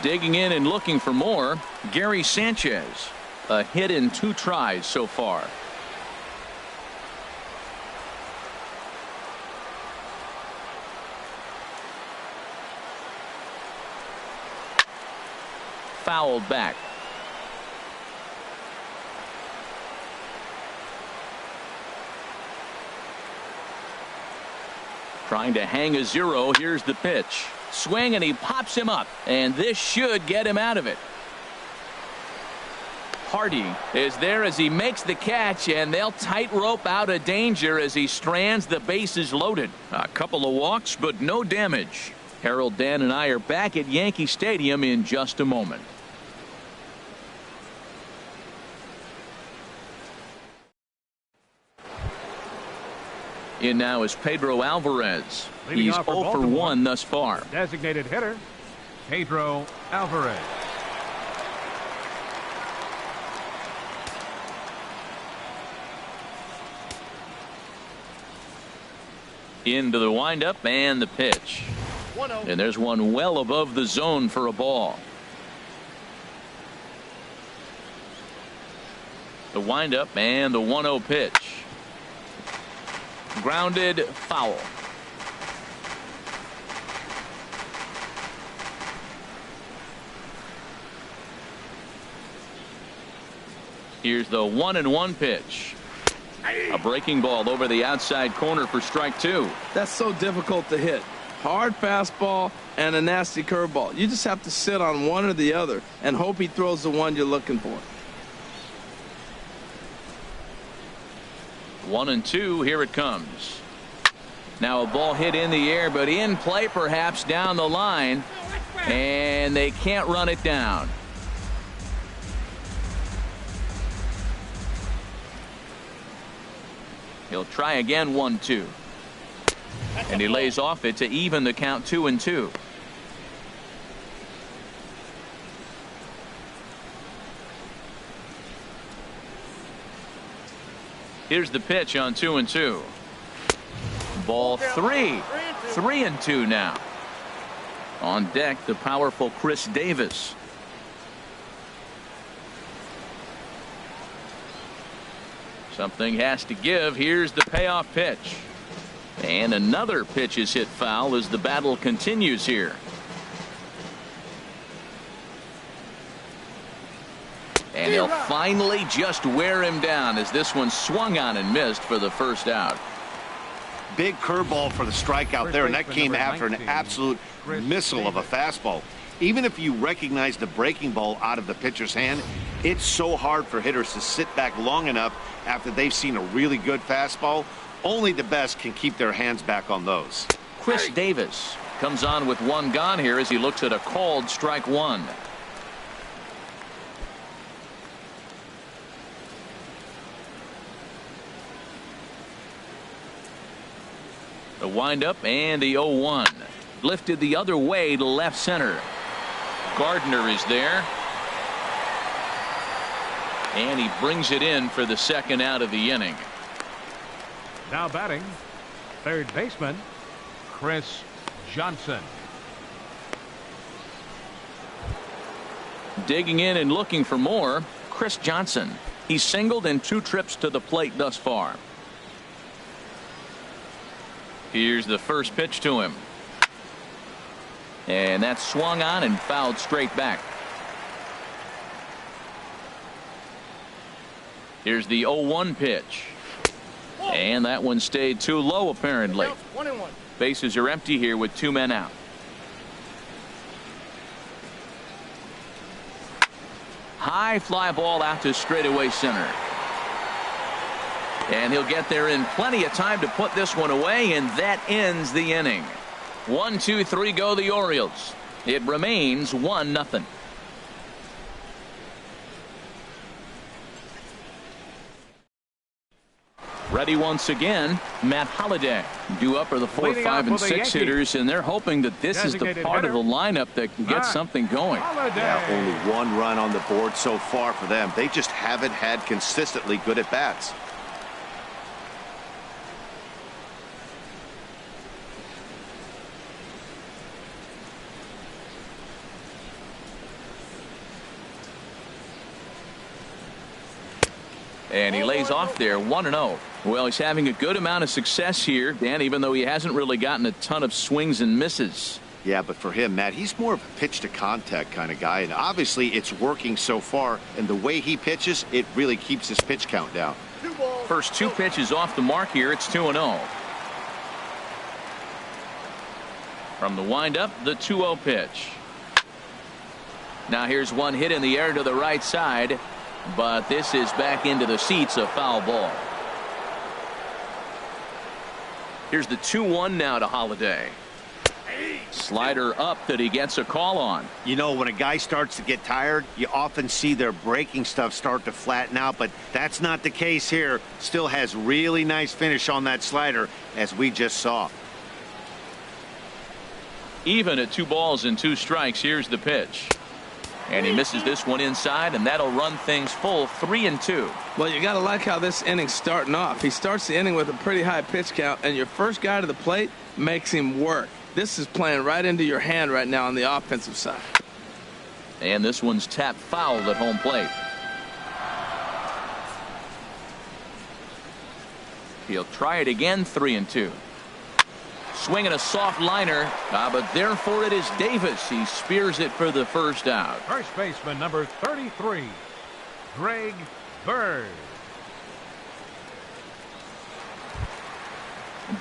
A: Digging in and looking for more, Gary Sanchez. A hit in 2 tries so far. Fouled back. Trying to hang a 0. Here's the pitch. Swing, and he pops him up, and this should get him out of it. Hardy is there as he makes the catch, and they'll tightrope out of danger as he strands the bases loaded. A couple of walks, but no damage. Harold, Dan, and I are back at Yankee Stadium in just a moment. In now is Pedro Alvarez.
C: Leading
A: He's
C: off
A: 0 for
C: Baltimore,
A: 1 thus far.
C: Designated hitter, Pedro Alvarez.
A: Into the windup and the pitch.
E: 1-0.
A: And there's one well above the zone for a ball. The windup and the 1-0 pitch. Grounded, foul. Here's the 1-1 pitch. A breaking ball over the outside corner for strike 2.
B: That's so difficult to hit. Hard fastball and a nasty curveball. You just have to sit on one or the other and hope he throws the one you're looking for.
A: 1-2, here it comes. Now a ball hit in the air, but in play perhaps down the line, and they can't run it down. He'll try again, 1-2. And he lays off it to even the count, 2-2. Here's the pitch on 2-2. Ball 3. 3-2 now. On deck, the powerful Chris Davis. Something has to give. Here's the payoff pitch. And another pitch is hit foul as the battle continues here. And he'll finally just wear him down as this one swung on and missed for the first out.
D: Big curveball for the strikeout there, and that came after an absolute missile of a fastball. Even if you recognize the breaking ball out of the pitcher's hand, it's so hard for hitters to sit back long enough after they've seen a really good fastball. Only the best can keep their hands back on those.
A: Chris Davis comes on with one gone here as he looks at a called strike 1. The windup and the 0-1. Lifted the other way to left center. Gardner is there. And he brings it in for the second out of the inning.
C: Now batting, third baseman, Chris Johnson.
A: Digging in and looking for more, Chris Johnson. He's singled in 2 trips to the plate thus far. Here's the first pitch to him. And that's swung on and fouled straight back. Here's the 0-1 pitch. And that one stayed too low apparently.
E: 1-1.
A: Bases are empty here with 2 men out. High fly ball out to straightaway center. And he'll get there in plenty of time to put this one away, and that ends the inning. 1, 2, 3 go the Orioles. It remains 1-0. Ready once again, Matt Holliday. Due up are the 4, 5, and 6 hitters, and they're hoping that this is the part of the lineup that can get something going.
D: Yeah, only 1 run on the board so far for them. They just haven't had consistently good at bats.
A: And he lays off there, 1-0. Well, he's having a good amount of success here, Dan, even though he hasn't really gotten a ton of swings and misses.
D: Yeah, but for him, Matt, he's more of a pitch to contact kind of guy, and obviously it's working so far, and the way he pitches, it really keeps his pitch count down.
A: First 2 pitches off the mark here. It's 2-0. From the windup, the 2-0 pitch. Now here's one hit in the air to the right side, but this is back into the seats, a foul ball. Here's the 2-1 now to Holliday. Slider up that he gets a call on.
D: You know, when a guy starts to get tired, you often see their breaking stuff start to flatten out, but that's not the case here. Still has really nice finish on that slider, as we just saw.
A: Even at 2 balls and 2 strikes. Here's the pitch. And he misses this one inside, and that'll run things full 3-2.
B: Well, you got to like how this inning's starting off. He starts the inning with a pretty high pitch count, and your first guy to the plate makes him work. This is playing right into your hand right now on the offensive side.
A: And this one's tapped foul at home plate. He'll try it again, 3-2. Swinging a soft liner, but there for it is Davis. He spears it for the first out.
C: First baseman number 33, Greg Bird.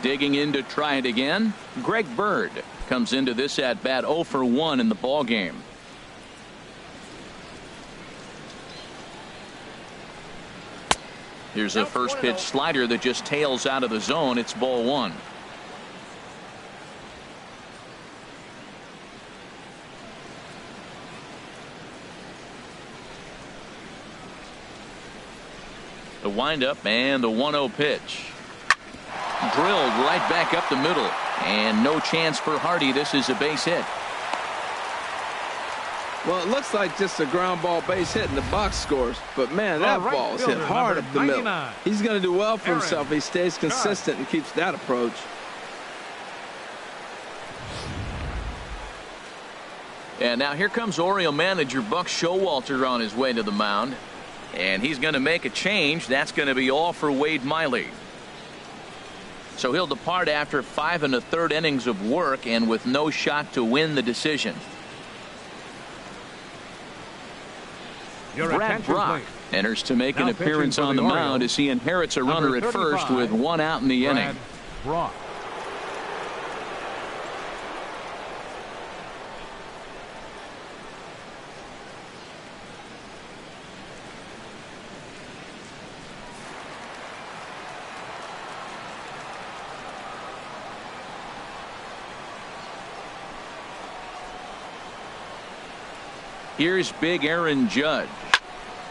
A: Digging in to try it again, Greg Bird comes into this at bat 0 for 1 in the ball game. Here's a first pitch slider that just tails out of the zone. It's ball 1. The windup and the 1-0 pitch. Drilled right back up the middle. And no chance for Hardy. This is a base hit.
B: Well, it looks like just a ground ball base hit and the box scores. But, man, that
C: right
B: ball is hit
C: fielder,
B: hard
C: number
B: up the middle.
C: 99.
B: He's going to do well for
C: Aaron
B: himself. He stays consistent and keeps that approach.
A: And now here comes Oriole manager Buck Showalter on his way to the mound. And he's going to make a change. That's going to be all for Wade Miley. So he'll depart after 5 1/3 innings of work and with no shot to win the decision.
C: Your
A: Brad
C: attention,
A: Brock
C: please.
A: enters to make
C: Now
A: an appearance
C: pitching for
A: on the
C: the
A: mound
C: Orioles,
A: as he inherits a runner at
C: number
A: first
C: 35,
A: with 1 out in the inning.
C: Brad Brock.
A: Here's big Aaron Judge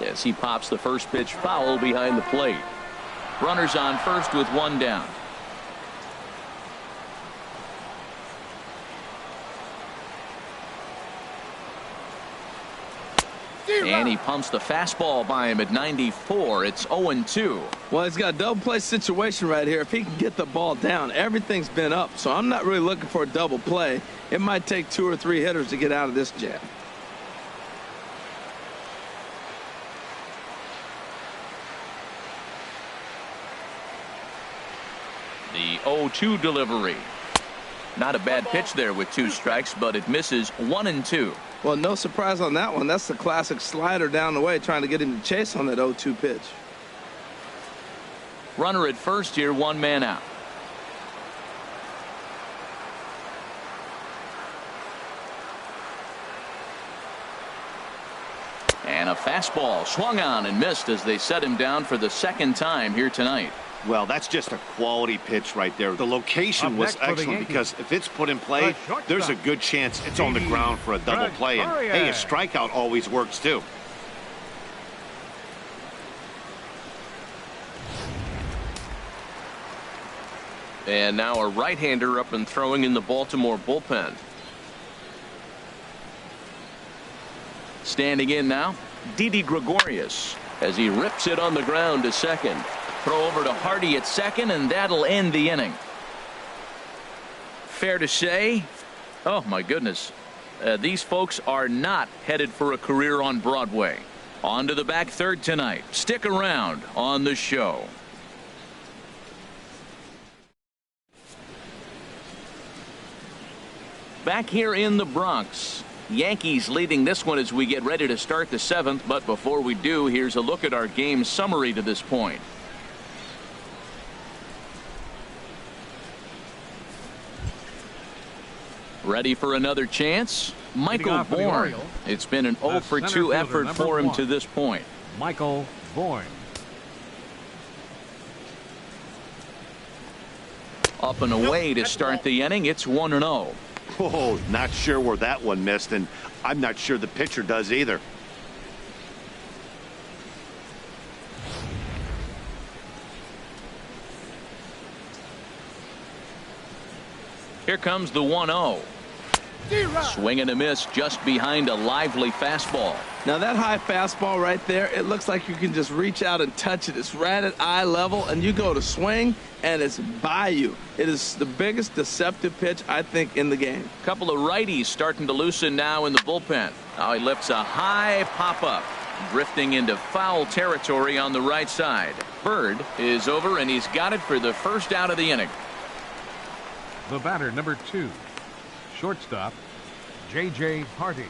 A: as he pops the first pitch foul behind the plate. Runners on first with 1 down. And he pumps the fastball by him at 94. It's 0-2.
B: Well, he's got a double play situation right here. If he can get the ball down, everything's been up. So I'm not really looking for a double play. It might take 2 or 3 hitters to get out of this jam.
A: The 0-2 delivery. Not a bad pitch there with 2 strikes, but it misses 1-2.
B: Well, no surprise on that one. That's the classic slider down the way, trying to get him to chase on that 0-2 pitch.
A: Runner at first here, 1 man out. And a fastball swung on and missed as they set him down for the 2nd time here tonight.
D: Well, that's just a quality pitch right there. The location
C: Up
D: was
C: next for the
D: excellent
C: Yankees,
D: because if it's put in play,
C: the shortstop,
D: there's a good chance it's on the ground for a double play. And hey, a strikeout always works too.
F: And now a right-hander up and throwing in the Baltimore bullpen.
A: Standing in now, Didi Gregorius as he rips it on the ground to second. Throw over to Hardy at second, and that'll end the inning. Fair to say, oh my goodness, these folks are not headed for a career on Broadway. On to the back third tonight. Stick around on the show. Back here in the Bronx, Yankees leading this one as we get ready to start the 7th. But before we do, here's a look at our game summary to this point. Ready for another chance? Michael Bourne. It's been an 0 for 2 effort for him to this point.
C: Michael Bourne.
A: Up and away to start the inning. It's 1-0.
D: Oh, not sure where that one missed, and I'm not sure the pitcher does either.
A: Here comes the 1-0. Swing and a miss just behind a lively fastball.
B: Now that high fastball right there, it looks like you can just reach out and touch it. It's right at eye level, and you go to swing, and it's by you. It is the biggest deceptive pitch, I think, in the game.
A: Couple of righties starting to loosen now in the bullpen. Now he lifts a high pop-up, drifting into foul territory on the right side. Bird is over, and he's got it for the first out of the inning.
C: The batter, number 2, shortstop, J.J. Hardy.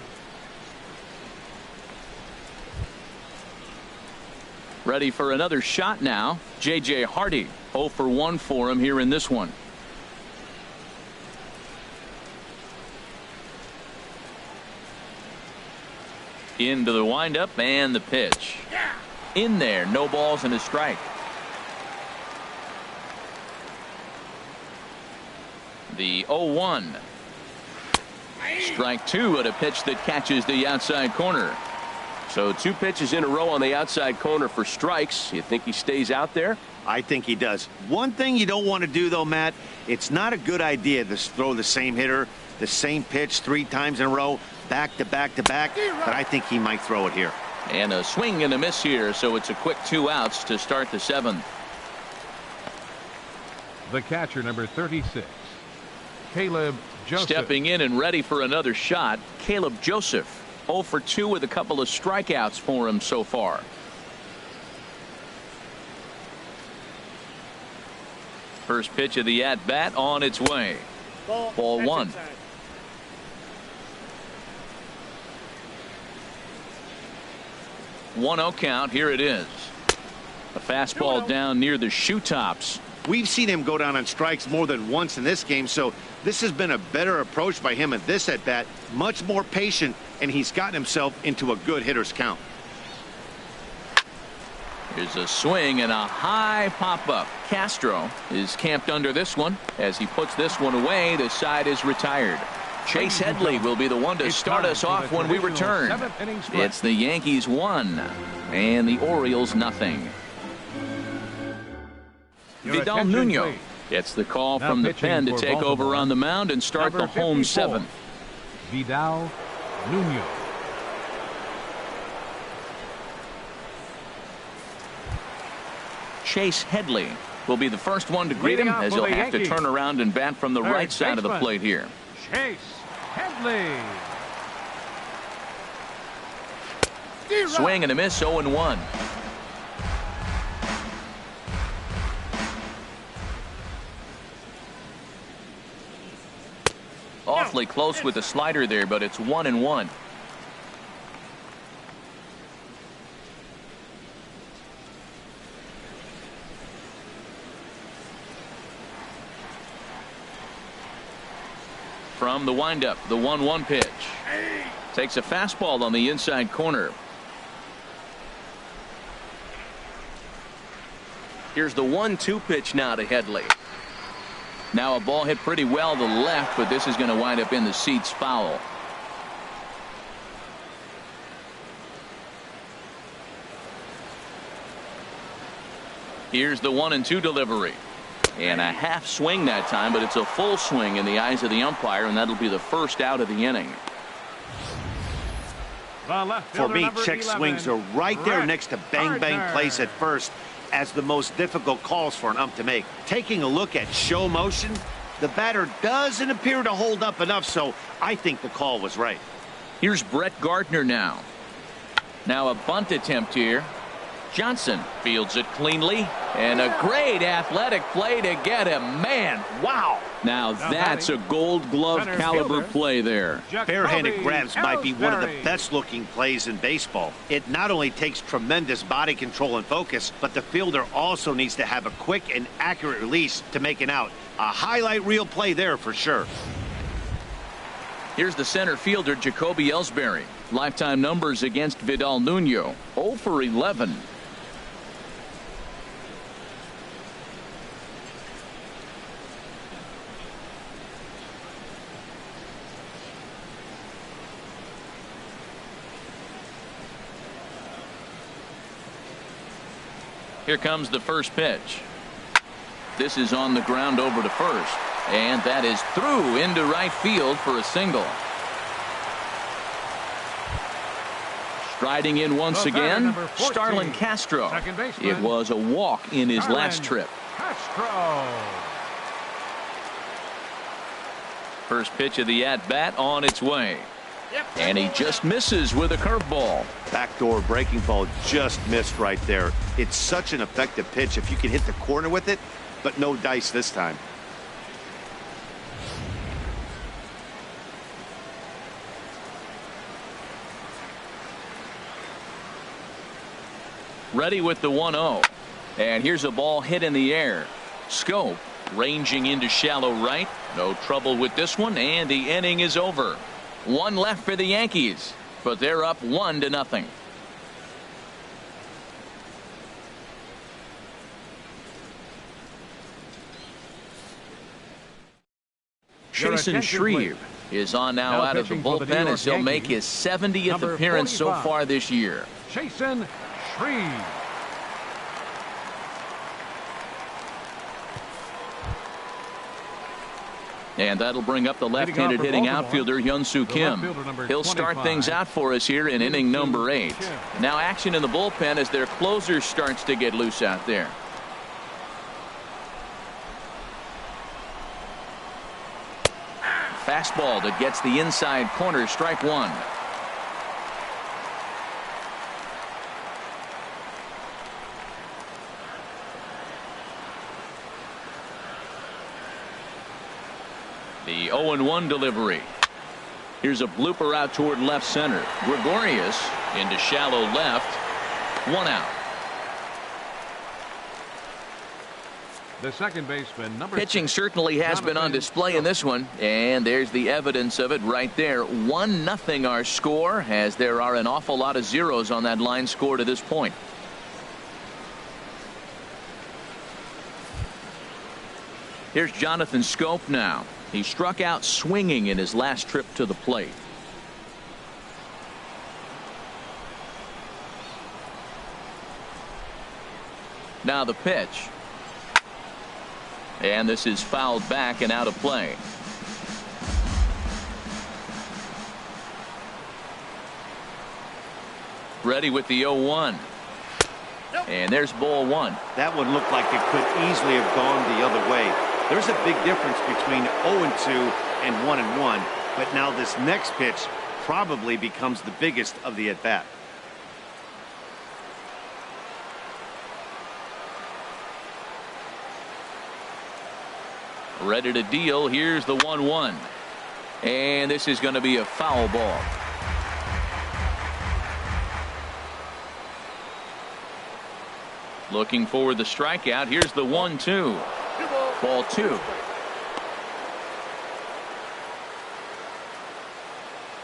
A: Ready for another shot now. J.J. Hardy, 0 for 1 for him here in this one. Into the windup and the pitch. In there, no balls and a strike. The 0-1. Strike 2 at a pitch that catches the outside corner.
F: So 2 pitches in a row on the outside corner for strikes. You think he stays out there?
D: I think he does. One thing you don't want to do, though, Matt, it's not a good idea to throw the same hitter, the same pitch 3 times in a row, back to back to back, but I think he might throw it here.
A: And a swing and a miss here, so it's a quick 2 outs to start the 7th.
C: The catcher, number 36, Caleb Joseph.
A: Stepping in and ready for another shot, Caleb Joseph. 0 for 2 with a couple of strikeouts for him so far. First pitch of the at-bat on its way. Ball 1. One 0 count. Here it is. A fastball down near the shoe tops.
D: We've seen him go down on strikes more than once in this game, so this has been a better approach by him at this at-bat. Much more patient, and he's gotten himself into a good hitter's count.
A: Here's a swing and a high pop-up. Castro is camped under this one. As he puts this one away, the side is retired. Chase Headley will be the one to start us off when we return. It's the Yankees 1 and the Orioles nothing. Vidal Nuno gets the call from the pen to take over on the mound and start the home 7th.
C: Vidal Nuno.
A: Chase Headley will be the first one to greet him, as he'll have to turn around and bat from the right side of the plate here.
C: Chase Headley.
A: Swing and a miss, 0-1. Awfully close with the slider there, but it's 1-1. From the windup, the 1-1 pitch. Takes a fastball on the inside corner. Here's the 1-2 pitch now to Headley. Now a ball hit pretty well to the left, but this is going to wind up in the seats foul. Here's the 1-2 delivery. And a half swing that time, but it's a full swing in the eyes of the umpire, and that'll be the first out of the inning.
D: For me, check swings are right there next to bang-bang plays at first as the most difficult calls for an ump to make. Taking a look at show motion, the batter doesn't appear to hold up enough, so I think the call was right.
A: Here's Brett Gardner now. Now a bunt attempt here. Johnson fields it cleanly, and a great athletic play to get him. Man, wow. Now that's a Gold Glove caliber play there.
D: Barehanded grabs might be one of the best looking plays in baseball. It not only takes tremendous body control and focus, but the fielder also needs to have a quick and accurate release to make an out. A highlight reel play there for sure.
A: Here's the center fielder, Jacoby Ellsbury. Lifetime numbers against Vidal Nuno, 0 for 11. Here comes the first pitch. This is on the ground over to first. And that is through into right field for a single. Striding in once again, Starlin Castro. It was a walk in his last trip.
C: Castro.
A: First pitch of the at-bat on its way. And he just misses with a curveball.
D: Backdoor breaking ball just missed right there. It's such an effective pitch if you can hit the corner with it, but no dice this time.
A: Ready with the 1-0. And here's a ball hit in the air. Scope ranging into shallow right. No trouble with this one, and the inning is over. One left for the Yankees, but they're up 1-0. Jason Shreve is on now out of the bullpen as he'll make his 70th appearance so far this year.
C: Jason Shreve.
A: And that'll bring up the left-handed hitting outfielder Hyun-Soo Kim. He'll start things out for us here in inning number 8. Now action in the bullpen as their closer starts to get loose out there. Fastball that gets the inside corner, strike one. The 0-1 delivery. Here's a blooper out toward left center. Gregorius into shallow left. One out.
C: The second baseman, number
A: Pitching
C: 6,
A: certainly has been on display in this one, and there's the evidence of it right there. 1-0 our score, as there are an awful lot of zeros on that line score to this point. Here's Jonathan Scope now. He struck out swinging in his last trip to the plate. Now the pitch. And this is fouled back and out of play. Ready with the 0-1. And there's ball one.
D: That one looked like it could easily have gone the other way. There's a big difference between 0-2 and 1-1, but now this next pitch probably becomes the biggest of the at-bat.
A: Ready to deal. Here's the 1-1. And this is going to be a foul ball. Looking for the strikeout. Here's the 1-2. Ball two.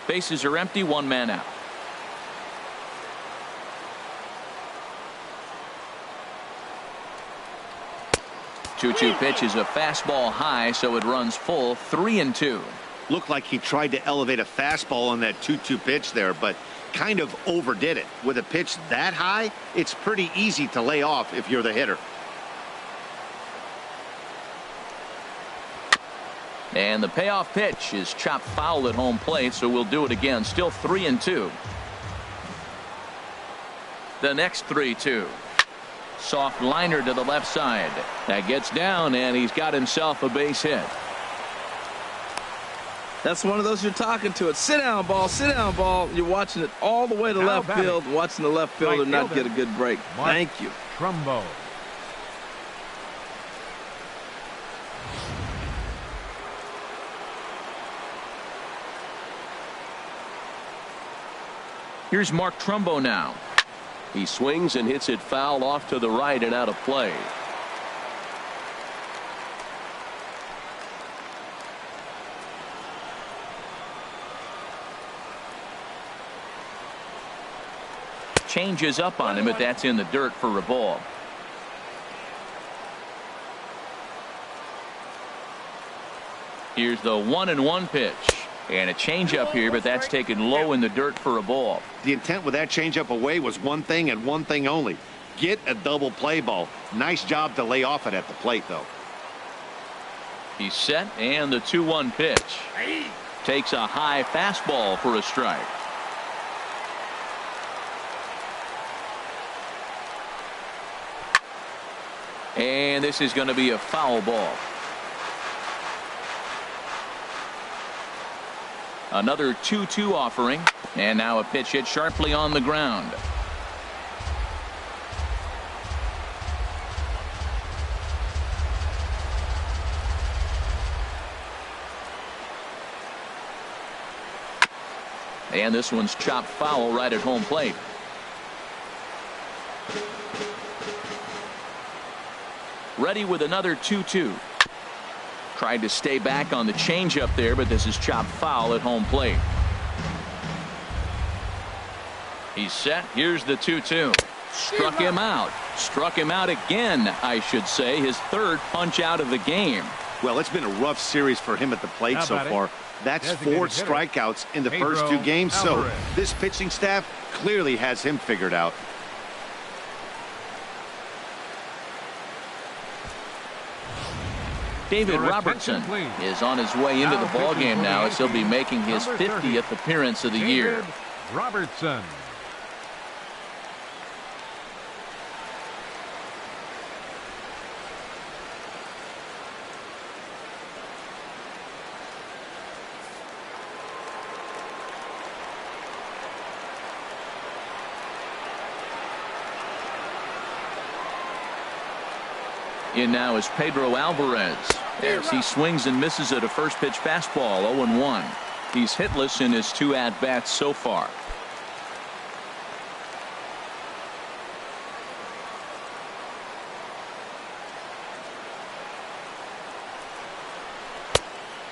A: Bases are empty. One man out. Two-two pitch is a fastball high, so it runs full. 3-2.
D: Looked like he tried to elevate a fastball on that 2-2 pitch there, but kind of overdid it. With a pitch that high, it's pretty easy to lay off if you're the hitter.
A: And the payoff pitch is chopped foul at home plate, so we'll do it again. Still 3-2. The next 3-2. Soft liner to the left side. That gets down, and he's got himself a base hit.
B: That's one of those you're talking to. It's sit down ball, sit down ball. You're watching it all the way to left field, watching the left fielder not get a good break. Thank you.
C: Trumbo.
A: Here's Mark Trumbo now.
F: He swings and hits it foul off to the right and out of play.
A: Changes up on him, but that's in the dirt for a ball. Here's the 1-1 pitch. And a changeup here, but that's taken low in the dirt for a ball.
D: The intent with that changeup away was one thing and one thing only. get a double play ball. Nice job to lay off it at the plate, though.
A: He's set, and the 2-1 pitch. Takes a high fastball for a strike. And this is going to be a foul ball. Another 2-2 offering, and now a pitch hit sharply on the ground. And this one's chopped foul right at home plate. Ready with another 2-2. Tried to stay back on the changeup there, but this is chopped foul at home plate. He's set. Here's the 2-2. Struck him out. Struck him out again, I should say. His third punch out of the game.
D: Well, it's been a rough series for him at the plate so far. That's 4 strikeouts in the first 2 games, so this pitching staff clearly has him figured out.
A: David Robertson is on his way into the ballgame now as he'll be making his 50th appearance of the year.
C: Robertson.
A: In now is Pedro Alvarez as he swings and misses at a first pitch fastball. 0-1. He's hitless in his 2 at-bats so far.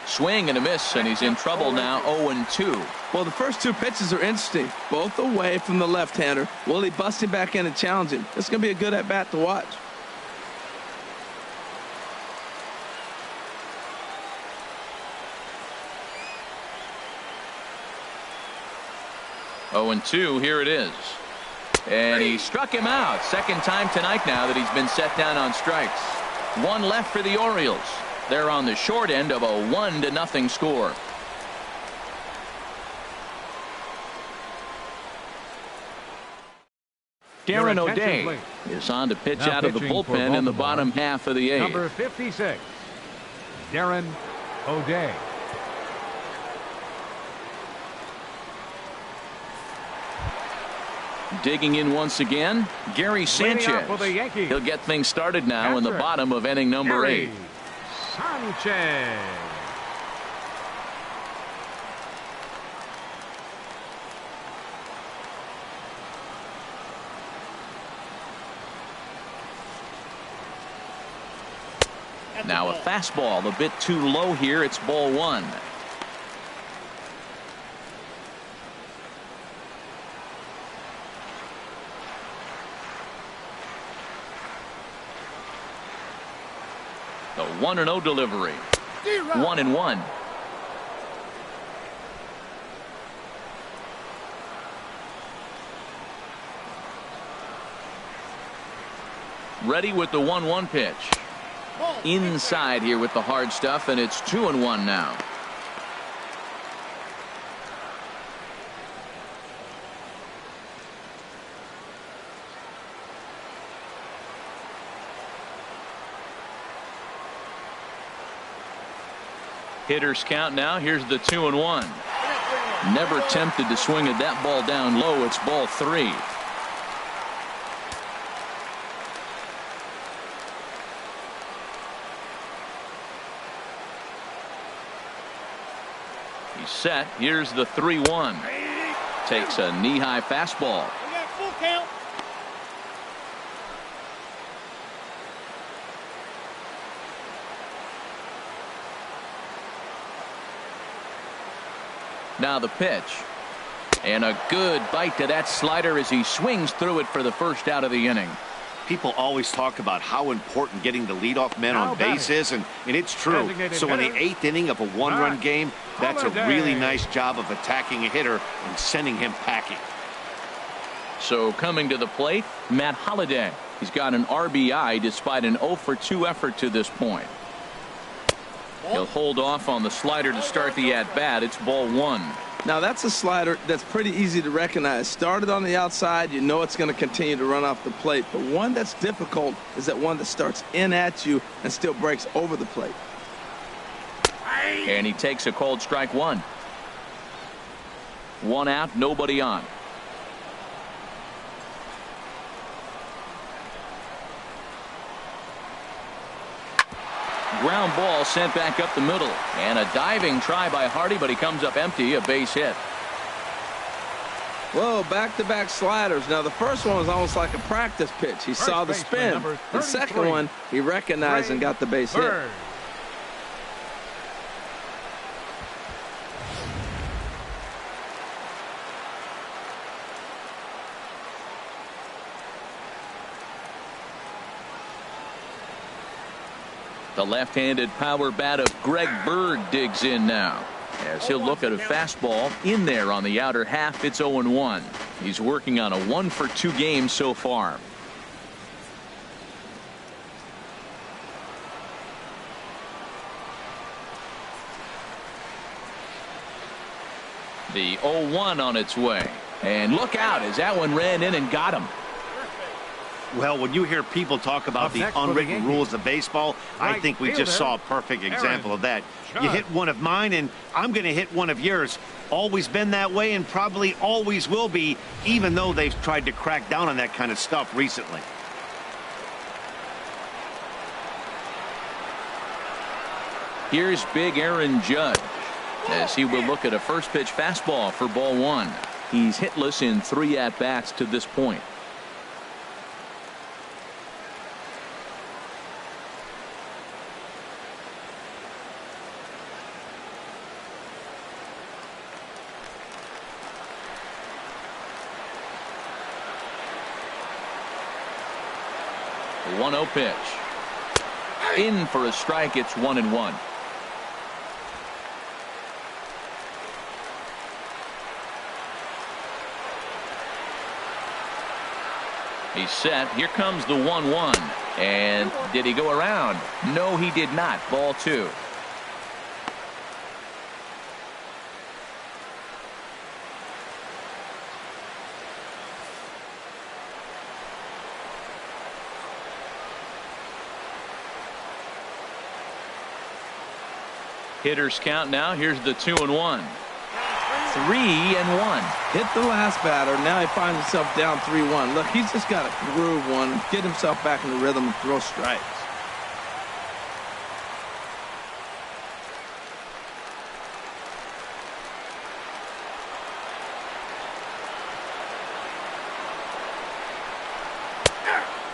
A: Swing and a miss, and he's in trouble now. 0-2.
B: Well, the first 2 pitches are interesting, both away from the left-hander. Will he bust him back in and challenge him? It's going to be a good at-bat to watch.
A: 0-2, here it is. And he struck him out. Second time tonight now that he's been set down on strikes. 1 left for the Orioles. They're on the short end of a 1-0 score. Darren O'Day is on to pitch out of the bullpen in the bottom half of the 8th.
C: Number 56, Darren O'Day.
A: Digging in once again, Gary Sanchez. He'll get things started now in the bottom of inning number 8.
C: Sanchez.
A: Now a fastball a bit too low here. It's ball 1. The 1-0 delivery. 1-1. Ready with the 1-1 pitch. Inside here with the hard stuff, and it's 2-1 now. Hitters count now. Here's the 2-1. Never tempted to swing at that ball down low. It's ball 3. He's set. Here's the 3-1. Takes a knee-high fastball.
E: Full count.
A: Now the pitch. And a good bite to that slider as he swings through it for the first out of the inning.
D: People always talk about how important getting the leadoff man on base is, and it's true. So in the 8th inning of a 1-run game, that's a really nice job of attacking a hitter and sending him packing.
A: So coming to the plate, Matt Holliday. He's got an RBI despite an 0 for 2 effort to this point. He'll hold off on the slider to start the at-bat. It's ball 1.
B: Now that's a slider that's pretty easy to recognize. Started on the outside, you know it's going to continue to run off the plate. But one that's difficult is that one that starts in at you and still breaks over the plate.
A: And he takes a called strike 1. 1 out, nobody on. Ground ball sent back up the middle. And a diving try by Hardy, but he comes up empty, a base hit.
B: Whoa, back-to-back sliders. Now, the first one was almost like a practice pitch. He saw the spin. The second one, he recognized and got the base hit.
A: The left-handed power bat of Greg Bird digs in now. As he'll look at a fastball in there on the outer half. It's 0-1. He's working on a 1 for 2 game so far. The 0-1 on its way. And look out as that one ran in and got him.
D: Well, when you hear people talk about the unwritten rules of baseball, I think we just saw a perfect example of that. You hit one of mine, and I'm going to hit one of yours. Always been that way and probably always will be, even though they've tried to crack down on that kind of stuff recently.
A: Here's big Aaron Judge as he will look at a first pitch fastball for ball 1. He's hitless in 3 at-bats to this point. The 1-0 pitch. In for a strike. It's 1-1. He's set. Here comes the 1-1. And did he go around? No, he did not. Ball 2. Hitters count now. Here's the 2-1. 3-1.
B: Hit the last batter. Now he finds himself down 3-1. Look, he's just got to groove one, get himself back in the rhythm and throw strikes.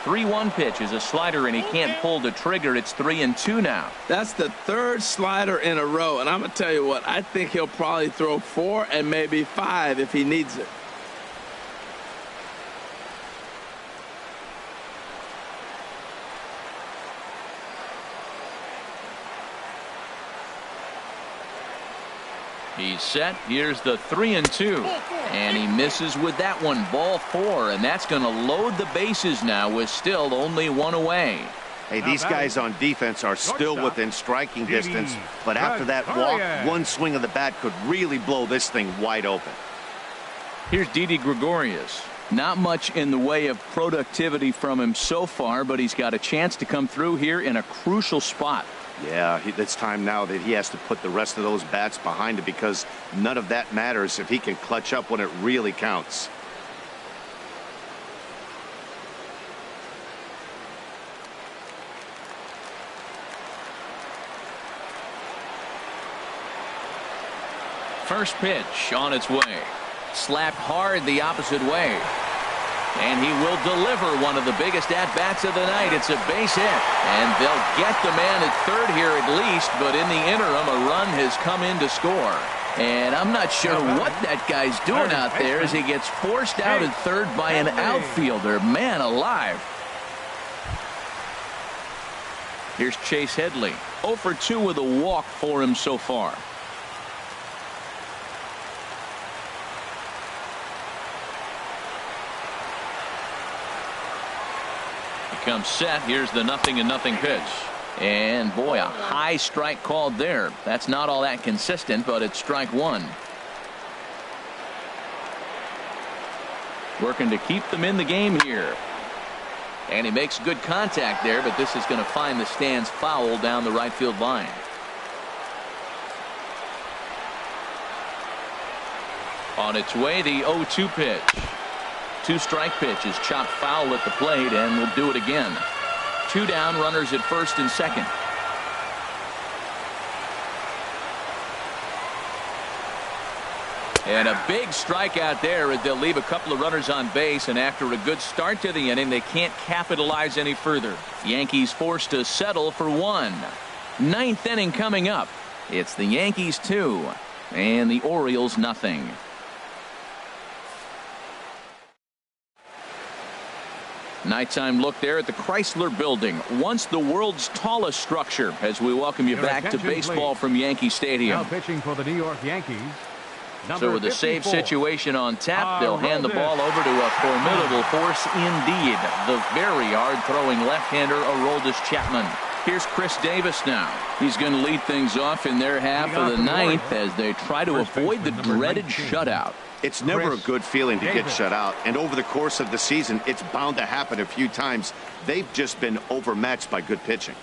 A: Three-one pitch is a slider, and he can't pull the trigger. It's 3-2 now.
B: That's the third slider in a row, and I'm going to tell you what, I think he'll probably throw 4 and maybe 5 if he needs it.
A: He's set. Here's the 3-2. And he misses with that one. Ball 4. And that's going to load the bases now with still only 1 away.
D: Hey, these guys on defense are still within striking distance. But after that walk, one swing of the bat could really blow this thing wide open.
A: Here's Didi Gregorius. Not much in the way of productivity from him so far, but he's got a chance to come through here in a crucial spot.
D: Yeah, it's time now that he has to put the rest of those bats behind it, because none of that matters if he can clutch up when it really counts.
A: First pitch on its way. Slapped hard the opposite way. And he will deliver one of the biggest at-bats of the night. It's a base hit. And they'll get the man at third here at least, but in the interim, a run has come in to score. And I'm not sure what that guy's doing out there as he gets forced out at third by an outfielder. Man alive. Here's Chase Headley. 0 for 2 with a walk for him so far. becomes set. Here's the 0-0 pitch. And boy, a high strike called there. That's not all that consistent, but it's strike one. Working to keep them in the game here. And he makes good contact there, but this is going to find the stands foul down the right field line. On its way, the 0-2 pitch. Two-strike pitch is chopped foul at the plate, and we'll do it again. 2 down, runners at first and second. And a big strikeout there as they'll leave a couple of runners on base, and after a good start to the inning, they can't capitalize any further. Yankees forced to settle for 1. 9th inning coming up. It's the Yankees 2 and the Orioles nothing. Nighttime look there at the Chrysler Building, once the world's tallest structure, as we welcome you back to baseball from Yankee Stadium.
C: Now pitching for the New York Yankees.
A: So with a save situation on tap, they'll hand the ball over to a formidable force indeed. The very hard-throwing left-hander, Aroldis Chapman. Here's Chris Davis now. He's going to lead things off in their half of the ninth as they try to avoid the dreaded shutout.
D: It's never a good feeling to get shut out, and over the course of the season, it's bound to happen a few times. They've just been overmatched by good pitching.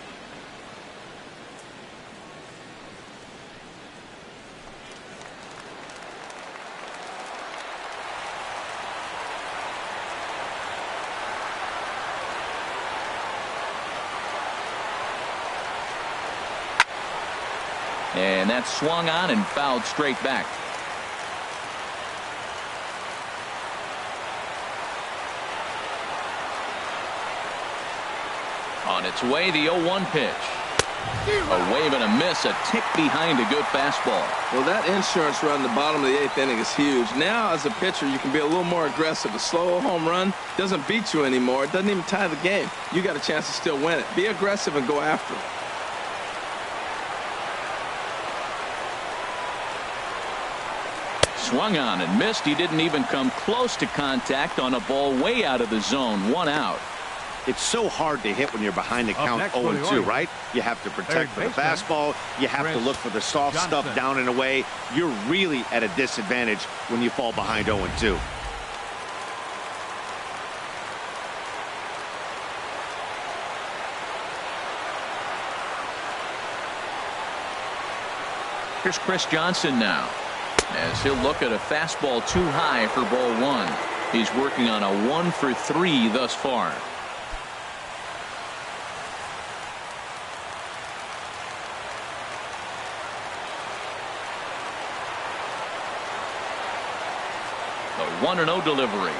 A: And that's swung on and fouled straight back. On its way, the 0-1 pitch. A wave and a miss, a tick behind a good fastball.
B: Well, that insurance run in the bottom of the 8th inning is huge. Now, as a pitcher, you can be a little more aggressive. A slow home run doesn't beat you anymore. It doesn't even tie the game. You got a chance to still win it. Be aggressive and go after it.
A: Swung on and missed. He didn't even come close to contact on a ball way out of the zone. 1 out.
D: It's so hard to hit when you're behind the count 0-2, right? You have to protect for the fastball. You have to look for the soft stuff down and away. You're really at a disadvantage when you fall behind 0-2.
A: Here's Chris Johnson now, as he'll look at a fastball too high for ball 1. He's working on a 1 for 3 thus far. The 1-0 delivery.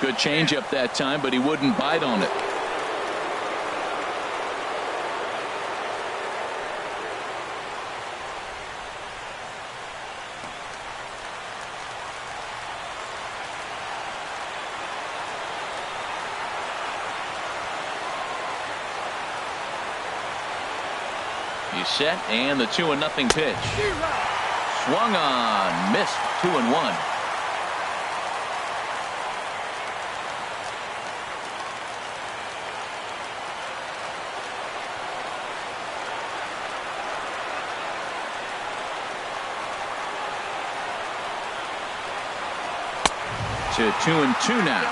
A: Good changeup that time, but he wouldn't bite on it. He's set, and the 2-0 pitch. Swung on, missed. 2-1. To 2-2 now.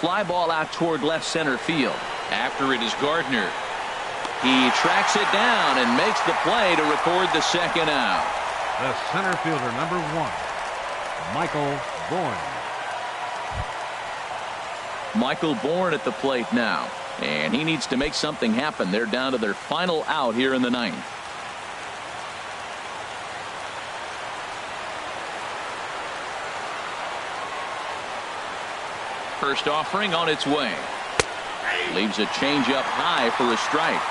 A: Fly ball out toward left center field. After it is Gardner. He tracks it down and makes the play to record the 2nd out.
C: The center fielder, number 1, Michael Bourne.
A: Michael Bourne at the plate now, and he needs to make something happen. They're down to their final out here in the 9th. First offering on its way. Leaves a changeup high for a strike.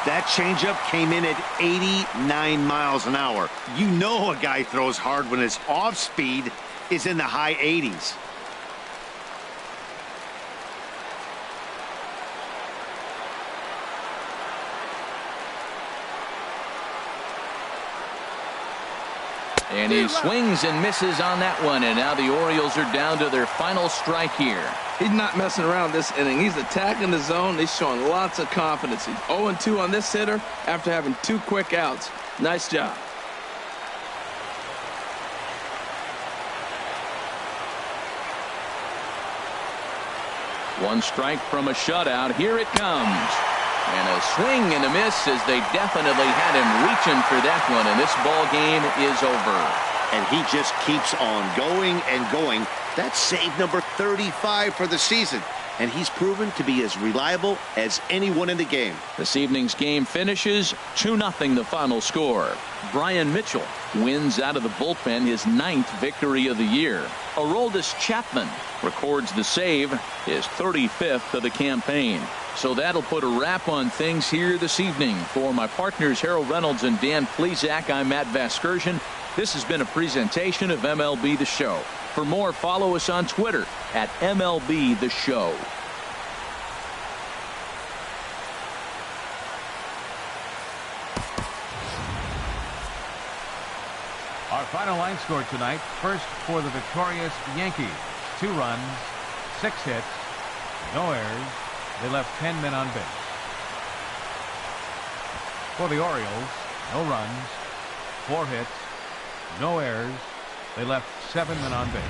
D: That changeup came in at 89 miles an hour. You know a guy throws hard when his off speed is in the high 80s.
A: And he swings and misses on that one, and now the Orioles are down to their final strike here.
B: He's not messing around this inning. He's attacking the zone. He's showing lots of confidence. He's 0-2 on this hitter after having 2 quick outs. Nice job.
A: One strike from a shutout. Here it comes. And a swing and a miss as they definitely had him reaching for that one. And this ball game is over.
D: And he just keeps on going and going. That's save number 35 for the season. And he's proven to be as reliable as anyone in the game.
A: This evening's game finishes 2-0 the final score. Brian Mitchell wins out of the bullpen his 9th victory of the year. Aroldis Chapman records the save, his 35th of the campaign. So that'll put a wrap on things here this evening. For my partners Harold Reynolds and Dan Plesac, I'm Matt Vasgersian. This has been a presentation of MLB The Show. For more, follow us on Twitter at MLB The Show.
C: Our final line score tonight. First for the victorious Yankees. 2 runs, 6 hits, no errors. They left 10 men on base. For the Orioles, no runs, 4 hits, no errors. They left 7 men on base.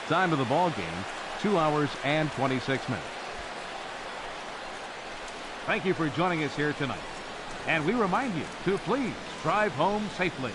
C: Time of the ball game, 2 hours and 26 minutes. Thank you for joining us here tonight. And we remind you to please drive home safely.